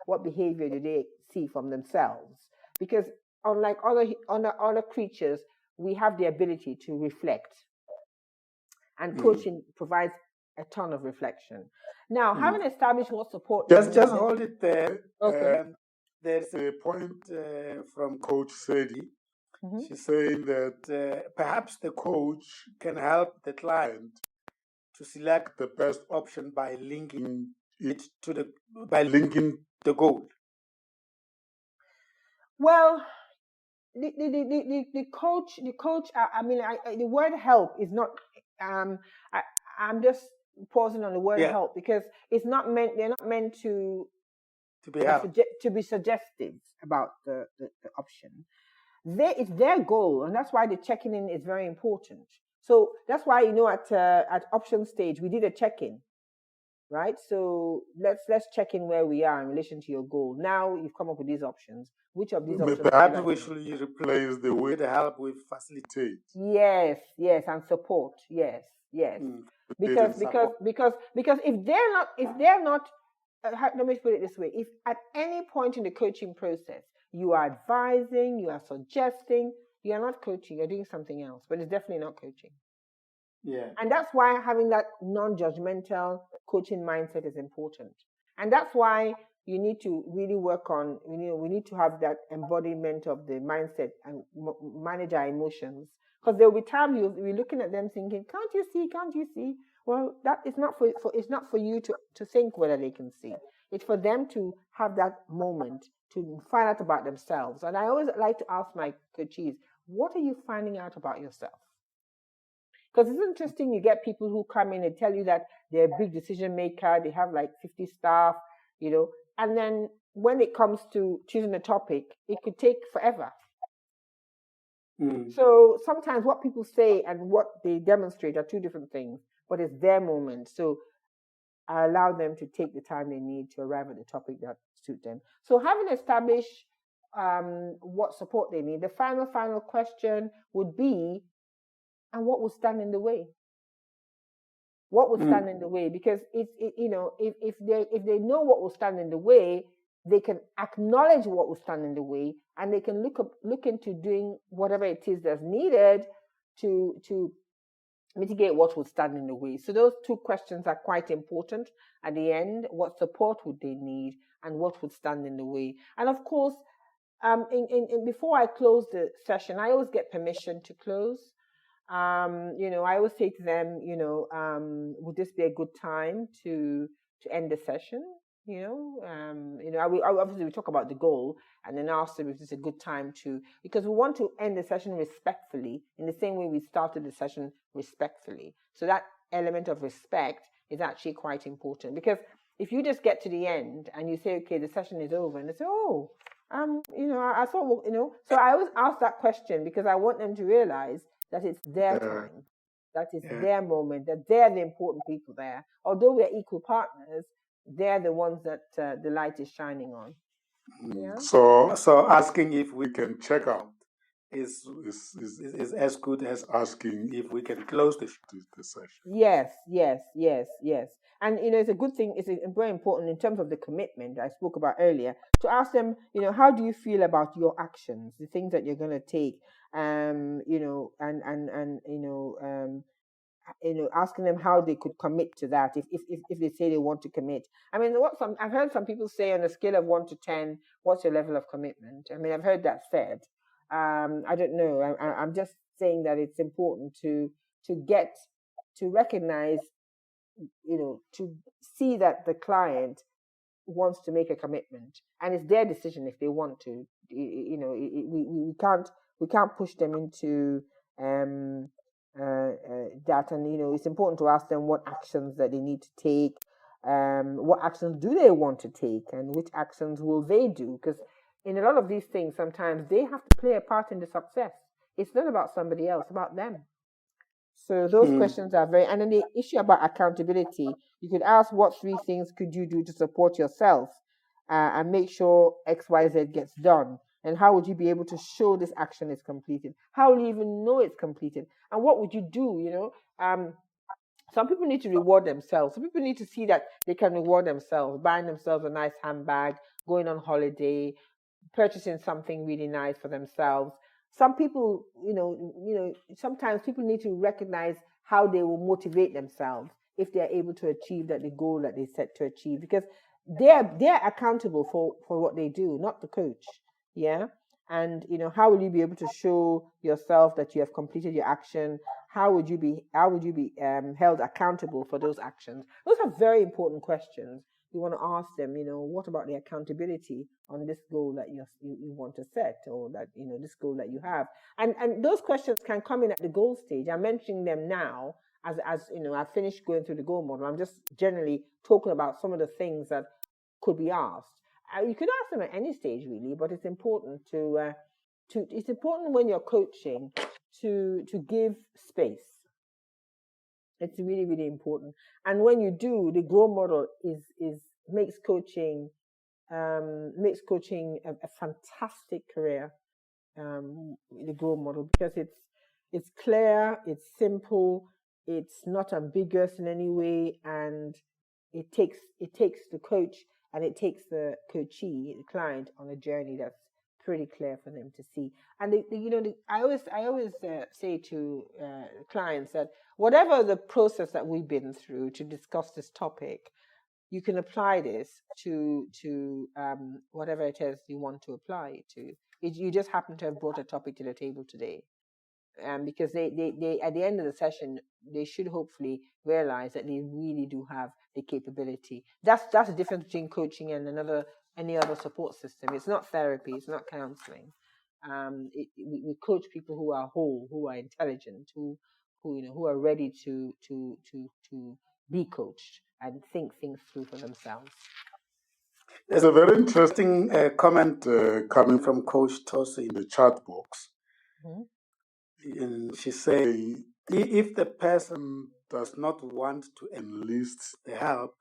What behavior do they see from themselves? Because unlike other creatures, we have the ability to reflect, and coaching provides a ton of reflection. Now, having established what support... Just hold it there. Okay. There's a point from Coach Sadie. She's saying that perhaps the coach can help the client to select the best option by linking the goal. Well, the coach. The word help is not. I'm just pausing on the word help, because it's not meant. They're not meant to be suggestive about the option. It's their goal, and that's why the checking in is very important. So that's why at option stage we did a check-in, right? So let's check in where we are in relation to your goal. Now you've come up with these options. Which of these options? Perhaps we should replace the word help with facilitate. Yes, and support. Yes. Because if they're not, let me put it this way: if at any point in the coaching process you are advising, you are suggesting, you are not coaching, you're doing something else, but it's definitely not coaching. Yeah. And that's why having that non-judgmental coaching mindset is important. And that's why you need to really work on, we need to have that embodiment of the mindset and manage our emotions. Because there will be times you'll be looking at them thinking, can't you see? Well, that is not it's not for you to think whether they can see. It's for them to have that moment to find out about themselves. And I always like to ask my coachees, what are you finding out about yourself? Because it's interesting, you get people who come in and tell you that they're a big decision maker, they have like 50 staff, and then when it comes to choosing a topic, it could take forever. So sometimes what people say and what they demonstrate are two different things, but it's their moment. So I allow them to take the time they need to arrive at the topic that suits them. So having established what support they need, the final question would be, and what will stand in the way? What will stand in the way? Because if they know what will stand in the way, they can acknowledge what will stand in the way, and they can look into doing whatever it is that's needed to mitigate what will stand in the way. So those two questions are quite important at the end. What support would they need, and what would stand in the way? And of course, before I close the session, I always get permission to close. I always say to them, would this be a good time to end the session? Obviously we talk about the goal, and then ask them if it's a good time because we want to end the session respectfully, in the same way we started the session respectfully. So that element of respect is actually quite important, because if you just get to the end and you say, okay, the session is over, and they say, oh, I thought, so I always ask that question because I want them to realize that it's their time, that it's their moment, that they're the important people there. Although we're equal partners, they're the ones that the light is shining on. Yeah. So asking if we can check out is as good as asking if we can close the session. Yes. And it's a good thing. It's very important in terms of the commitment I spoke about earlier to ask them. How do you feel about your actions, the things that you're going to take? Asking them how they could commit to that if they say they want to commit. I mean, I've heard some people say on a scale of 1 to 10, what's your level of commitment? I mean, I've heard that said. I don't know. I'm just saying that it's important to recognize, to see that the client wants to make a commitment, and it's their decision if they want to. We can't push them into that, and it's important to ask them what actions that they need to take, what actions do they want to take, and which actions will they do, because in a lot of these things sometimes they have to play a part in the success. It's not about somebody else, about them. So those questions are and then the issue about accountability, you could ask what 3 things could you do to support yourself and make sure XYZ gets done. And how would you be able to show this action is completed? How will you even know it's completed? And what would you do? Some people need to reward themselves. Some people need to see that they can reward themselves, buying themselves a nice handbag, going on holiday, purchasing something really nice for themselves. Some people, sometimes people need to recognize how they will motivate themselves if they're able to achieve the goal that they set to achieve, because they're accountable for what they do, not the coach. Yeah. And how will you be able to show yourself that you have completed your action? How would you be held accountable for those actions? Those are very important questions. You want to ask them, what about the accountability on this goal that you want to set, or that, this goal that you have. And those questions can come in at the goal stage. I'm mentioning them now as I've finished going through the goal model. I'm just generally talking about some of the things that could be asked. You could ask them at any stage, really, but it's important it's important when you're coaching to give space. It's really, really important. And when you do, the GROW model makes coaching a fantastic career. The GROW model, because it's clear, it's simple, it's not ambiguous in any way, and it takes the coach and it takes the coachee, the client, on a journey that's pretty clear for them to see. And I always say to clients that whatever the process that we've been through to discuss this topic, you can apply this to whatever it is you want to apply it to. You just happen to have brought a topic to the table today. Because they at the end of the session, they should hopefully realize that they really do have the capability. That's the difference between coaching and any other support system. It's not therapy. It's not counseling. We coach people who are whole, who are intelligent, who are ready to be coached and think things through for themselves. There's a very interesting comment coming from Coach Tosi in the chat box. Mm-hmm. And she says, if the person does not want to enlist the help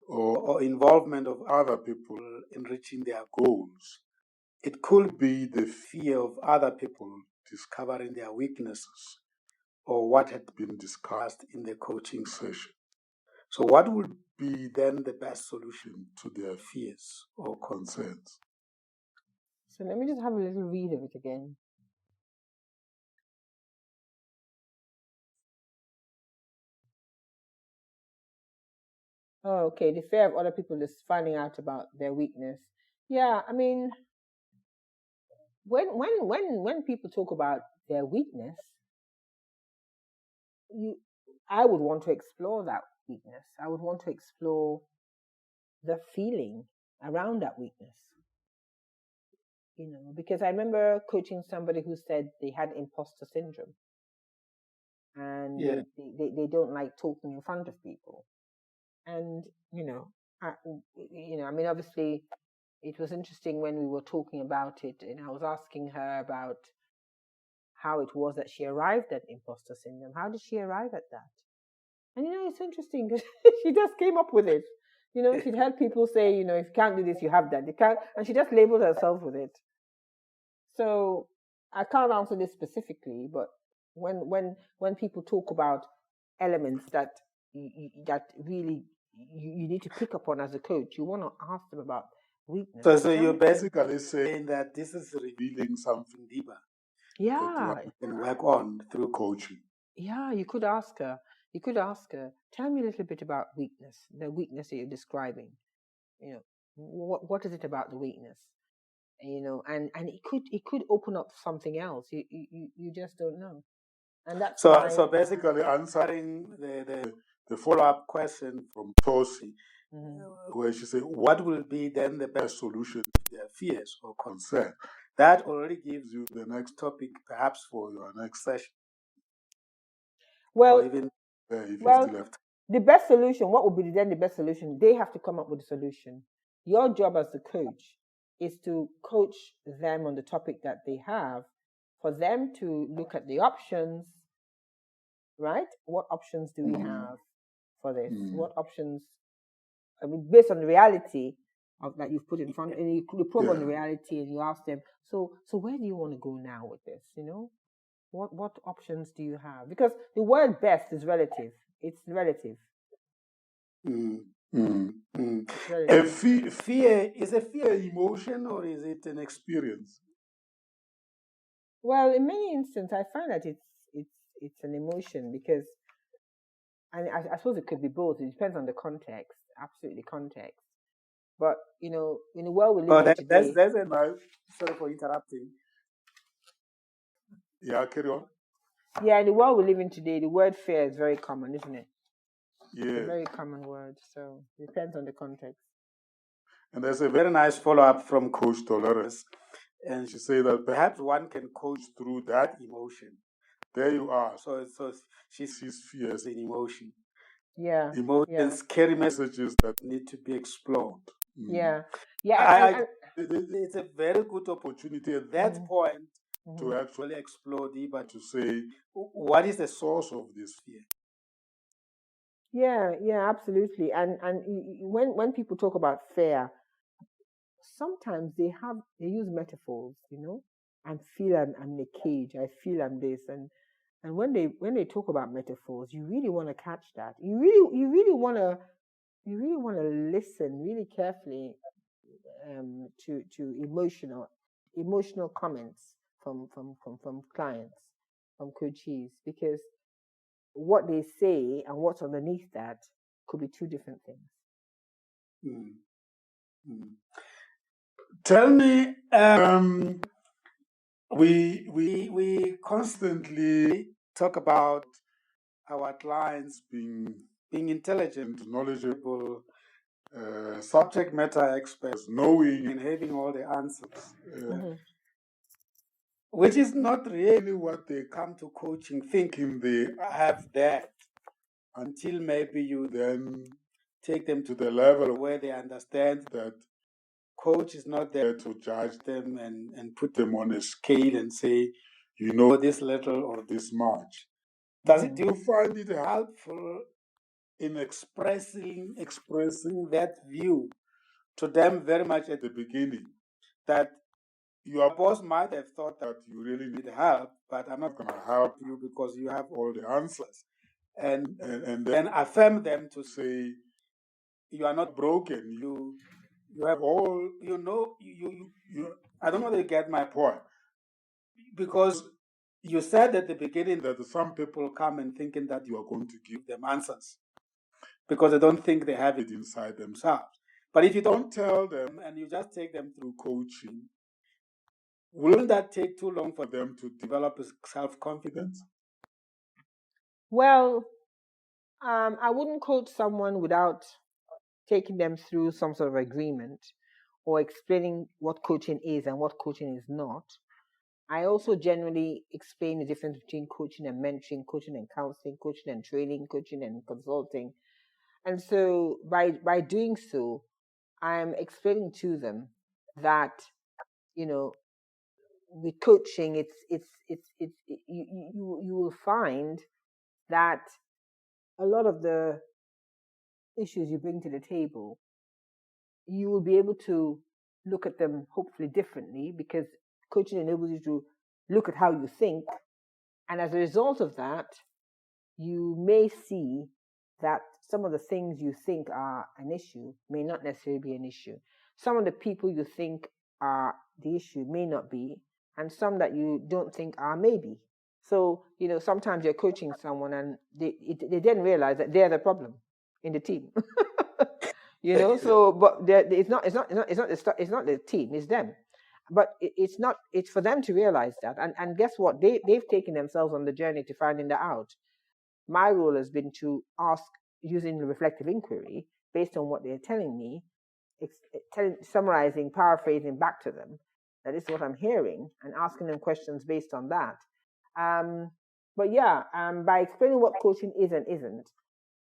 or involvement of other people in reaching their goals, it could be the fear of other people discovering their weaknesses or what had been discussed in the coaching session. So what would be then the best solution to their fears or concerns? So let me just have a little read of it again. Oh, okay. The fear of other people just finding out about their weakness. Yeah, I mean, when people talk about their weakness, I would want to explore that weakness. I would want to explore the feeling around that weakness. Because I remember coaching somebody who said they had imposter syndrome, and they don't like talking in front of people. And I mean, obviously, it was interesting when we were talking about it, and I was asking her about how it was that she arrived at imposter syndrome. How did she arrive at that? And it's interesting because she just came up with it. She'd heard people say, if you can't do this, you have that. You can't, and she just labeled herself with it. So I can't answer this specifically, but when people talk about elements that that really you need to pick up on as a coach, you want to ask them about weakness. So you're basically saying that this is revealing something deeper. Yeah. That you can work on through coaching. Yeah, you could ask her. Tell me a little bit about weakness, the weakness that you're describing. What is it about the weakness? And it could open up something else. You just don't know. And that's so basically answering the follow-up question from Tosi, where she said, what will be then the best solution to their fears or concern? That already gives you the next topic, perhaps for your next session. Well, or even if you still have time. The best solution, what would be then the best solution? They have to come up with a solution. Your job as the coach is to coach them on the topic that they have, for them to look at the options, right? What options do we have for this? What options, based on the reality that you've put in front, and you probe on the reality and you ask them, so where do you want to go now with this? What options do you have? Because the word best is relative. It's relative. Fear, is a fear emotion or is it an experience? Well, in many instances, I find that it's an emotion, because, and I suppose it could be both. It depends on the context, absolutely context. But in the world we live in today, that's a nice. Sorry for interrupting. Yeah, carry on. Yeah, in the world we live in today, the word fear is very common, isn't it? Yeah. It's a very common word, so it depends on the context. And there's a very nice follow-up from Coach Dolores. And she said that perhaps one can coach through that emotion. There you are. So she sees fear as an emotion. Yeah. Emotions carry messages that need to be explored. Yeah. It's a very good opportunity at that point to actually explore deeper, to say, what is the source of this fear? Yeah, absolutely. And when people talk about fear, sometimes they use metaphors, and feel I'm in a cage. I feel I'm this, and when they talk about metaphors, you really want to catch that. You really want to listen really carefully to emotional comments from clients, from coaches, because what they say and what's underneath that could be two different things. Tell me, we constantly talk about our clients being intelligent, knowledgeable, subject matter experts, knowing and having all the answers, which is not really what they come to coaching thinking they have that, until maybe you then take them to the level where they understand that coach is not there to judge them and put them on a scale and say, this little or this much. Do you find it helpful in expressing that view to them very much at the beginning, that your boss might have thought that you really need help, but I'm not going to help you because you have all the answers, and then affirm them to say, you are not broken, you have all, you I don't know if you get my point, because you said at the beginning that some people come and thinking that you are going to give them answers because they don't think they have it inside themselves. But if you don't tell them and you just take them through coaching, wouldn't that take too long for them to develop self-confidence? Well, I wouldn't coach someone without taking them through some sort of agreement or explaining what coaching is and what coaching is not. I also generally explain the difference between coaching and mentoring, coaching and counseling, coaching and training, coaching and consulting. And so by doing so, I'm explaining to them that, with coaching, you will find that a lot of the issues you bring to the table, you will be able to look at them hopefully differently, because coaching enables you to look at how you think. And as a result of that, you may see that some of the things you think are an issue may not necessarily be an issue. Some of the people you think are the issue may not be, and some that you don't think are maybe. So, sometimes you're coaching someone and they didn't realize that they're the problem in the team. So, but it's not the team, it's them. But it's for them to realize that. And guess what? They've taken themselves on the journey to finding that out. My role has been to ask, using the reflective inquiry, based on what they're telling me, summarizing, paraphrasing back to them, that is what I'm hearing, and asking them questions based on that. But yeah, by explaining what coaching is and isn't,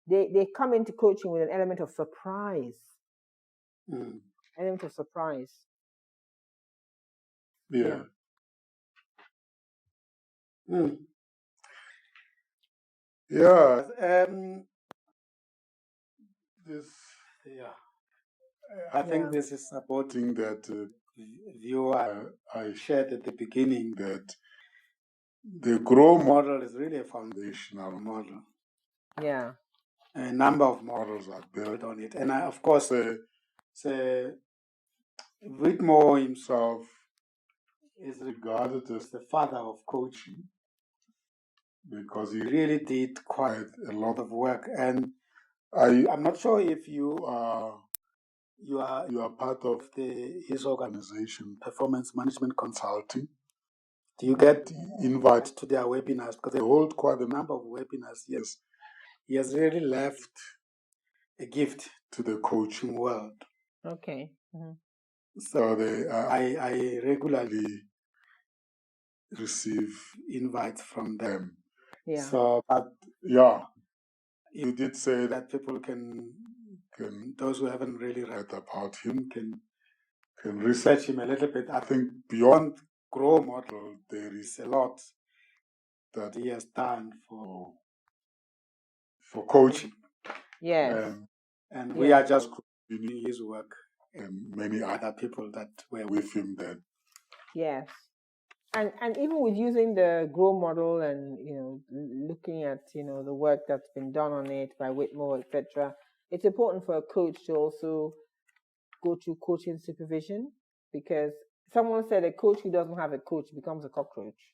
they come into coaching with an element of surprise. Element of surprise. Yeah. Yeah. I think this is supporting that view I shared at the beginning, that the GROW model is really a foundational model. Yeah. A number of models are built on it. And of course, Whitmore himself is regarded as the father of coaching, because he really did quite a lot of work. And I'm not sure if you are part of his organization, Performance Management Consulting. Do you get invited to their webinars? Because they hold quite a number of webinars. Yes, he has really left a gift to the coaching world. Okay. Mm-hmm. So I regularly receive invites from them. Yeah. So, but yeah, you did say that people can those who haven't really read about him can research him a little bit. I think beyond GROW model, there is a lot that he has done for coaching. Yes. And we are just continuing his work, and many other people that were with him then. Yes. And even with using the GROW model and, looking at, the work that's been done on it by Whitmore, etc., it's important for a coach to also go to coaching supervision, because someone said a coach who doesn't have a coach becomes a cockroach.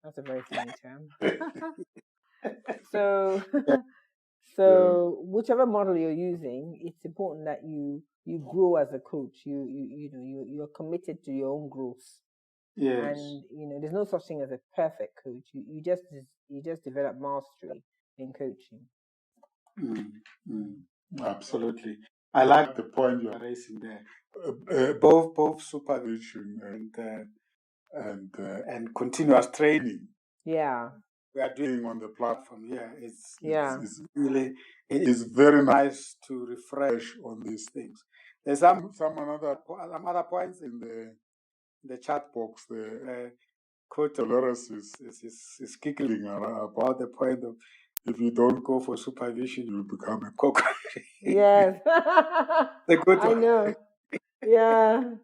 That's a very funny term. So whichever model you're using, it's important that you grow as a coach. You're committed to your own growth. Yes. And there's no such thing as a perfect coach. You just develop mastery in coaching. Absolutely. I like the point you are raising there. Both supervision and continuous training. Yeah. We are doing on the platform here. It's really, it is very nice to refresh on these things. There's some other points in the chat box. The Coach Dolores is giggling about the point of, if you don't go for supervision, you'll become a cockroach. Yes. The good one. I know. Yeah.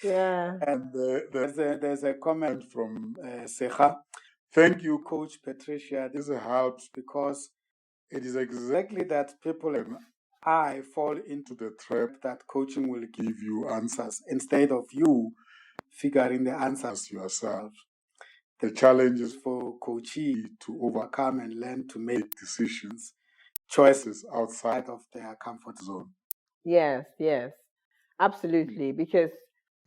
Yeah. And there's a comment from Seha. Thank you, Coach Patricia. This helps, because it is exactly that people and I fall into the trap that coaching will give you answers instead of you figuring the answers yourself. The challenge is for coachee to overcome and learn to make choices outside of their comfort zone. Yes, absolutely. Because,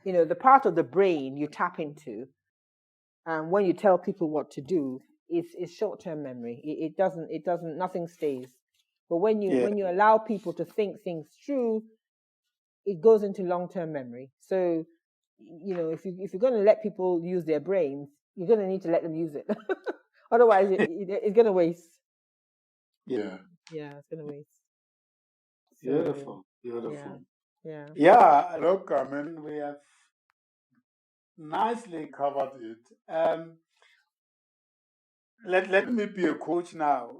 the part of the brain you tap into when you tell people what to do is short-term memory. It doesn't, nothing stays. But when you allow people to think things through, it goes into long-term memory. So, if you're going to let people use their brains, you're going to need to let them use it. Otherwise, it's going to waste. Yeah. Yeah, it's going to waste. Beautiful. Yeah. Yeah. Yeah, look, I mean, we have nicely covered it. Let me be a coach now.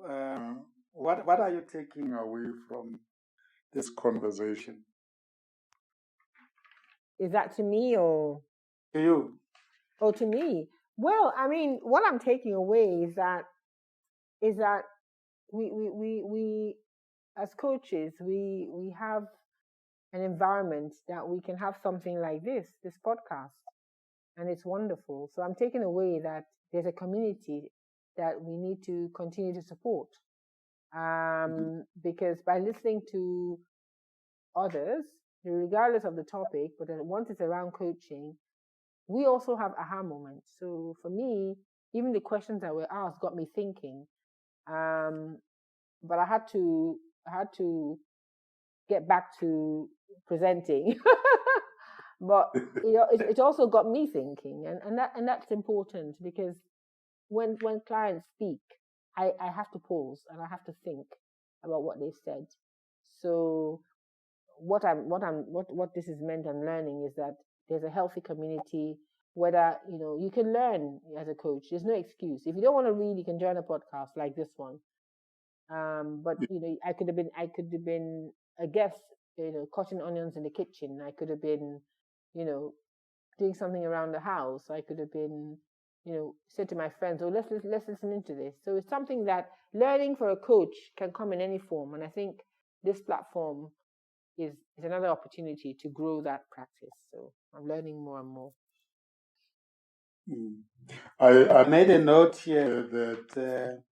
What are you taking away from this conversation? Is that to me or? To you? Oh, to me. Well, I mean, what I'm taking away is that we as coaches we have an environment that we can have something like this podcast, and it's wonderful. So I'm taking away that there's a community that we need to continue to support, because by listening to others, regardless of the topic, but then once it's around coaching, we also have aha moments. So for me, even the questions that were asked got me thinking. But I had to get back to presenting. But it also got me thinking, and that's important, because when clients speak, I have to pause and I have to think about what they've said. So what this is meant I'm learning is that there's a healthy community. Whether you can learn as a coach, there's no excuse. If you don't want to read, you can join a podcast like this one. But I could have been a guest, cutting onions in the kitchen. I could have been, doing something around the house. I could have been, said to my friends, "Oh, let's listen into this." So it's something that learning for a coach can come in any form, and I think this platform is another opportunity to grow that practice. So I'm learning more and more. I made a note here that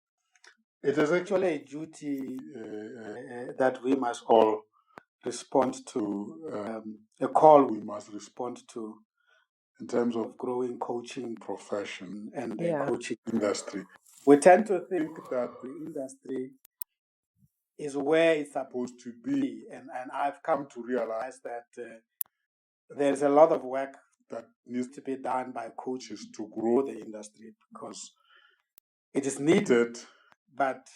it is actually a duty that we must all respond to, a call we must respond to in terms of growing coaching profession and the coaching industry. We tend to think that the industry is where it's supposed to be, and I've come to realize that there's a lot of work that needs to be done by coaches to grow the industry, because it is needed, but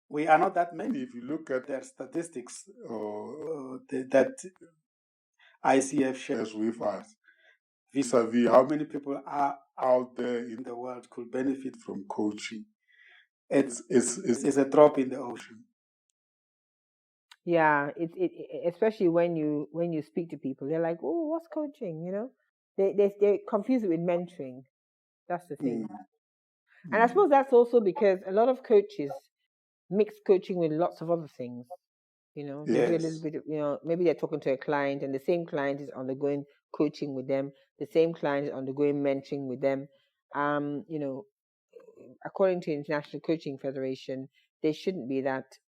we are not that many. If you look at their statistics that ICF shares with us, vis-a-vis how many people are out there in the world could benefit from coaching, it's a drop in the ocean. Yeah, especially when you speak to people, they're like, "Oh, what's coaching?" They're confused with mentoring. That's the thing. And I suppose that's also because a lot of coaches mix coaching with lots of other things. They do a little bit of, maybe they're talking to a client and the same client is undergoing coaching with them. The same client is undergoing mentoring with them. According to International Coaching Federation, there shouldn't be that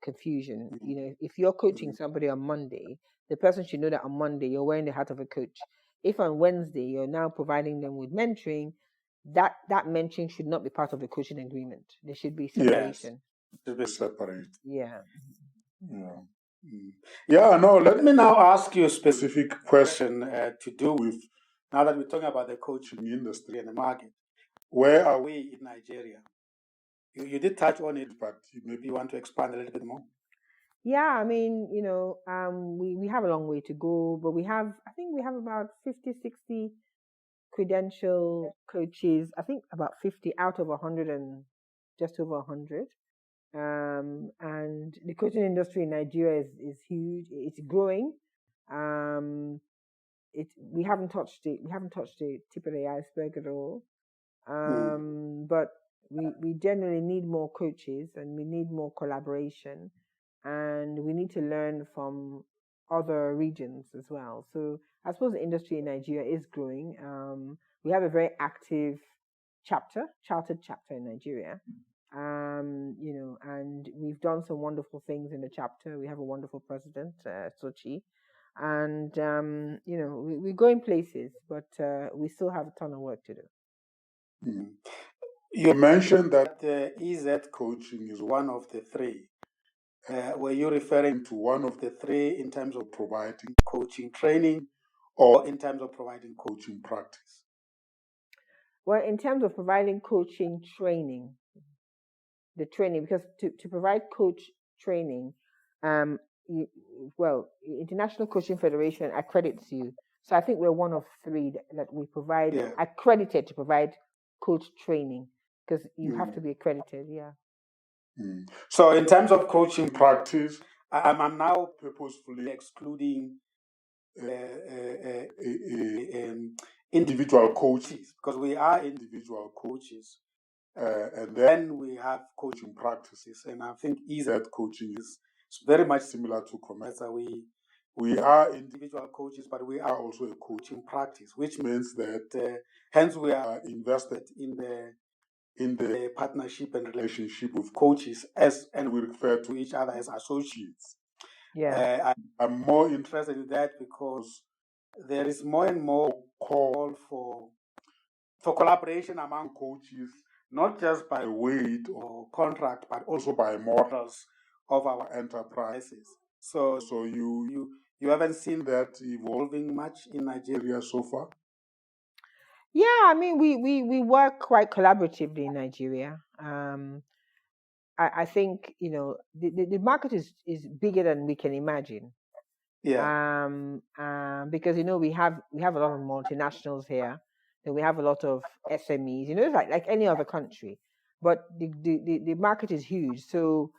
confusion. If you're coaching somebody on Monday, the person should know that on Monday you're wearing the hat of a coach. If on Wednesday you're now providing them with mentoring, that mentoring should not be part of the coaching agreement. There should be separation. Yes, it should be separate. Yeah. Yeah, no, let me now ask you a specific question to do with, now that we're talking about the coaching industry and the market. Where are we in Nigeria? You did touch on it, but maybe you want to expand a little bit more. Yeah, I mean, we have a long way to go, but I think we have about 50, 60 credential coaches. I think about 50 out of 100 and just over 100. And the coaching industry in Nigeria is huge. It's growing. We haven't touched it. We haven't touched the tip of the iceberg at all. But we generally need more coaches and we need more collaboration, and we need to learn from other regions as well. So I suppose the industry in Nigeria is growing. We have a very active chartered chapter in Nigeria. And we've done some wonderful things in the chapter. We have a wonderful president, Sochi, and we're going places, but we still have a ton of work to do. You mentioned that EZ coaching is one of the three. Were you referring to one of the three in terms of providing coaching training, or in terms of providing coaching practice? Well, in terms of providing coaching training, because to provide coach training, International Coaching Federation accredits you. So I think we're one of 3 that we provide, Yeah. accredited to provide coach training, because you have to be accredited. Yeah. So in terms of coaching practice, I'm now purposefully excluding individual coaches, because we are individual coaches. And then we have coaching practices. And I think that coaching is very much similar to commercial. We are individual coaches, but we are also a coaching practice, which means that hence we are invested in the partnership and relationship with coaches, and we refer to each other as associates. Yeah. I'm more interested in that because there is more and more call for collaboration among coaches, not just by weight or contract, but also by models of our enterprises. So you haven't seen that evolving much in Nigeria so far? Yeah, I mean, we work quite collaboratively in Nigeria. I think the market is bigger than we can imagine. Yeah. Because we have a lot of multinationals here, and we have a lot of SMEs. It's like any other country, but the market is huge. So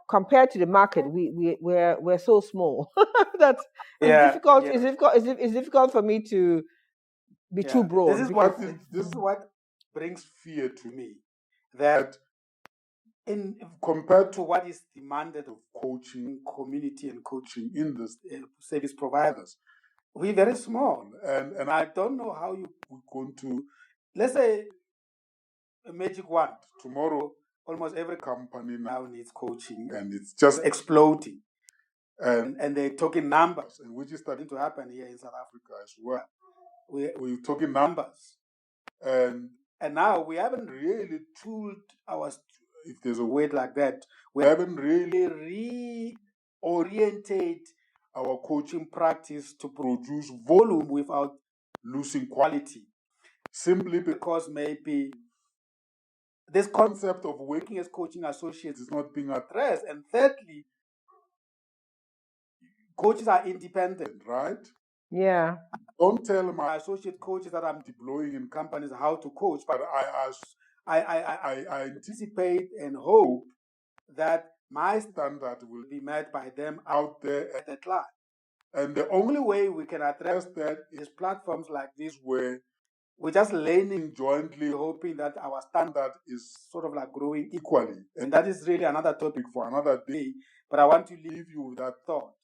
compared to the market, we're so small that it's difficult. Yeah. It's difficult for me to be too broad. This is what brings fear to me, that compared to what is demanded of coaching community and coaching in the service providers, we're very small, and I don't know how you're going to, let's say, a magic wand. Tomorrow, almost every company now needs coaching, and it's just exploding. And they're talking numbers, and which is starting to happen here in South Africa as well. We're talking numbers, and now we haven't really tooled if there's a word like that, we haven't really reoriented our coaching practice to produce volume without losing quality, simply because maybe this concept of working as coaching associates is not being addressed. And thirdly, coaches are independent, right? Yeah. Don't tell my associate coaches that I'm deploying in companies how to coach, but I anticipate and hope that my standard will be met by them out there at the client. And the only way we can address that is platforms like this, where we're just learning jointly, hoping that our standard is sort of like growing equally. And that is really another topic for another day. But I want to leave you with that thought,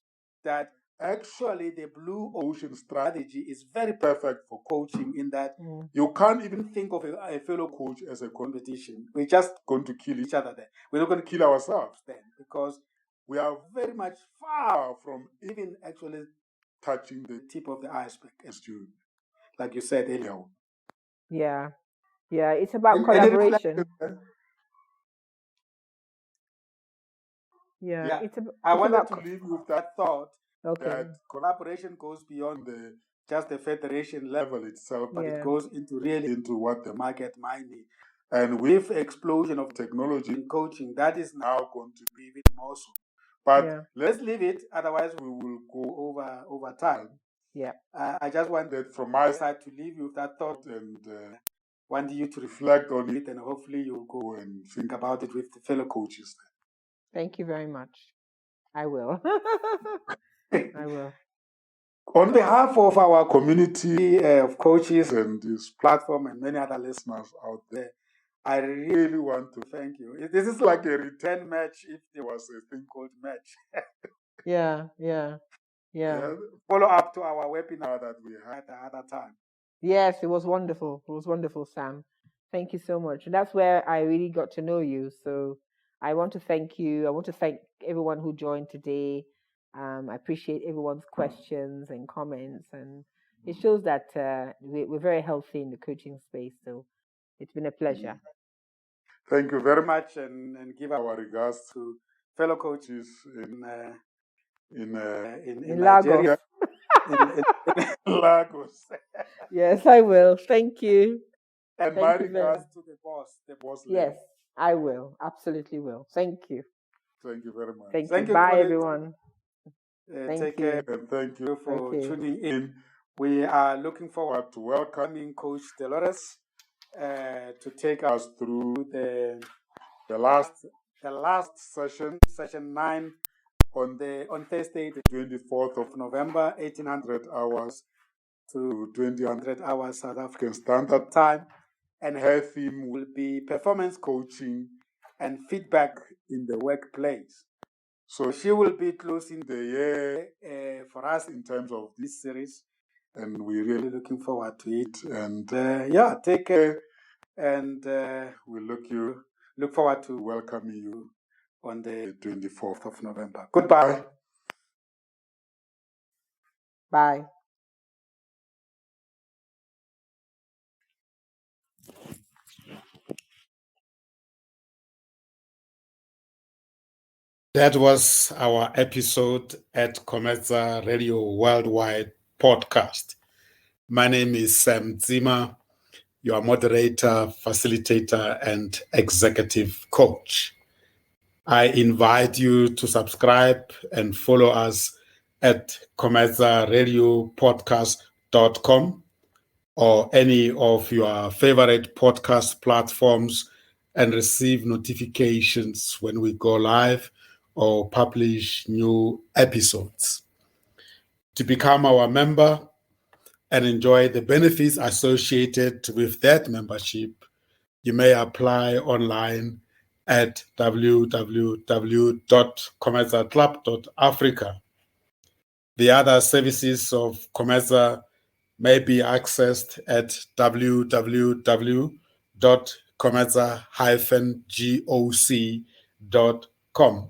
that actually the blue ocean strategy is very perfect for coaching, in that you can't even think of a fellow coach as a competition. We're just going to kill each other then. We're not going to kill ourselves then, because we are very much far from even actually touching the tip of the iceberg, as you, like you said earlier. Yeah. It's about collaboration. Yeah. I wanted to leave you with that thought, that collaboration goes beyond just the federation level itself, but it goes into what the market might need. And with explosion of technology in coaching, that is now going to be even more so. But let's leave it, otherwise we will go over time. Yeah. I just wanted from my side to leave you with that thought, and want you to reflect on it, and hopefully you'll go and think about it with the fellow coaches. Thank you very much. I will. I will. On behalf of our community of coaches and this platform and many other listeners out there, I really want to thank you. This is like a return match, if there was a thing called match. Yeah. Follow up to our webinar that we had at that time. Yes, it was wonderful. It was wonderful, Sam. Thank you so much. That's where I really got to know you. So I want to thank you. I want to thank everyone who joined today. I appreciate everyone's questions and comments, and it shows that we're very healthy in the coaching space. So it's been a pleasure. Thank you very much, and give our regards to fellow coaches in Nigeria. in Lagos. Yes, I will. Thank you. And my regards to the boss lady. Yes, I will. Absolutely will. Thank you. Thank you very much. Thank you. Bye, everyone. Take care, and thank you for tuning in. We are looking forward to welcoming Coach Dolores to take us through the last session 9, on Thursday, the 24th of November, 1800 hours to 2000 hours South African Standard Time. And her theme will be performance coaching and feedback in the workplace. So she will be closing the year for us in terms of this series, and we're really looking forward to it. And take care, and we look forward to welcoming you on the 24th of November. Goodbye. Bye. That was our episode at Comeza Radio Worldwide podcast. My name is Sam Zima, your moderator, facilitator, and executive coach. I invite you to subscribe and follow us at comezaradiopodcast.com or any of your favorite podcast platforms and receive notifications when we go live or publish new episodes. To become our member and enjoy the benefits associated with that membership, you may apply online at www.comezaclub.africa. The other services of Comeza may be accessed at www.comeza-goc.com,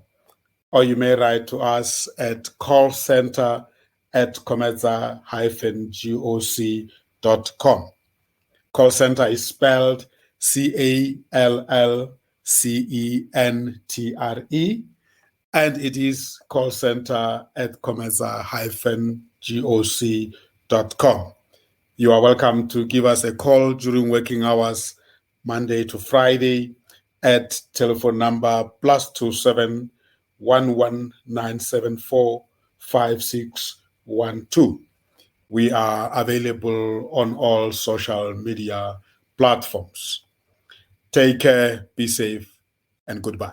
or you may write to us at callcenter@comeza-goc.com. Call center is spelled CALLCENTRE, and it is call center at comeza-goc.com. You are welcome to give us a call during working hours, Monday to Friday, at telephone number +27 11974 5612. We are available on all social media platforms. Take care, be safe, and goodbye.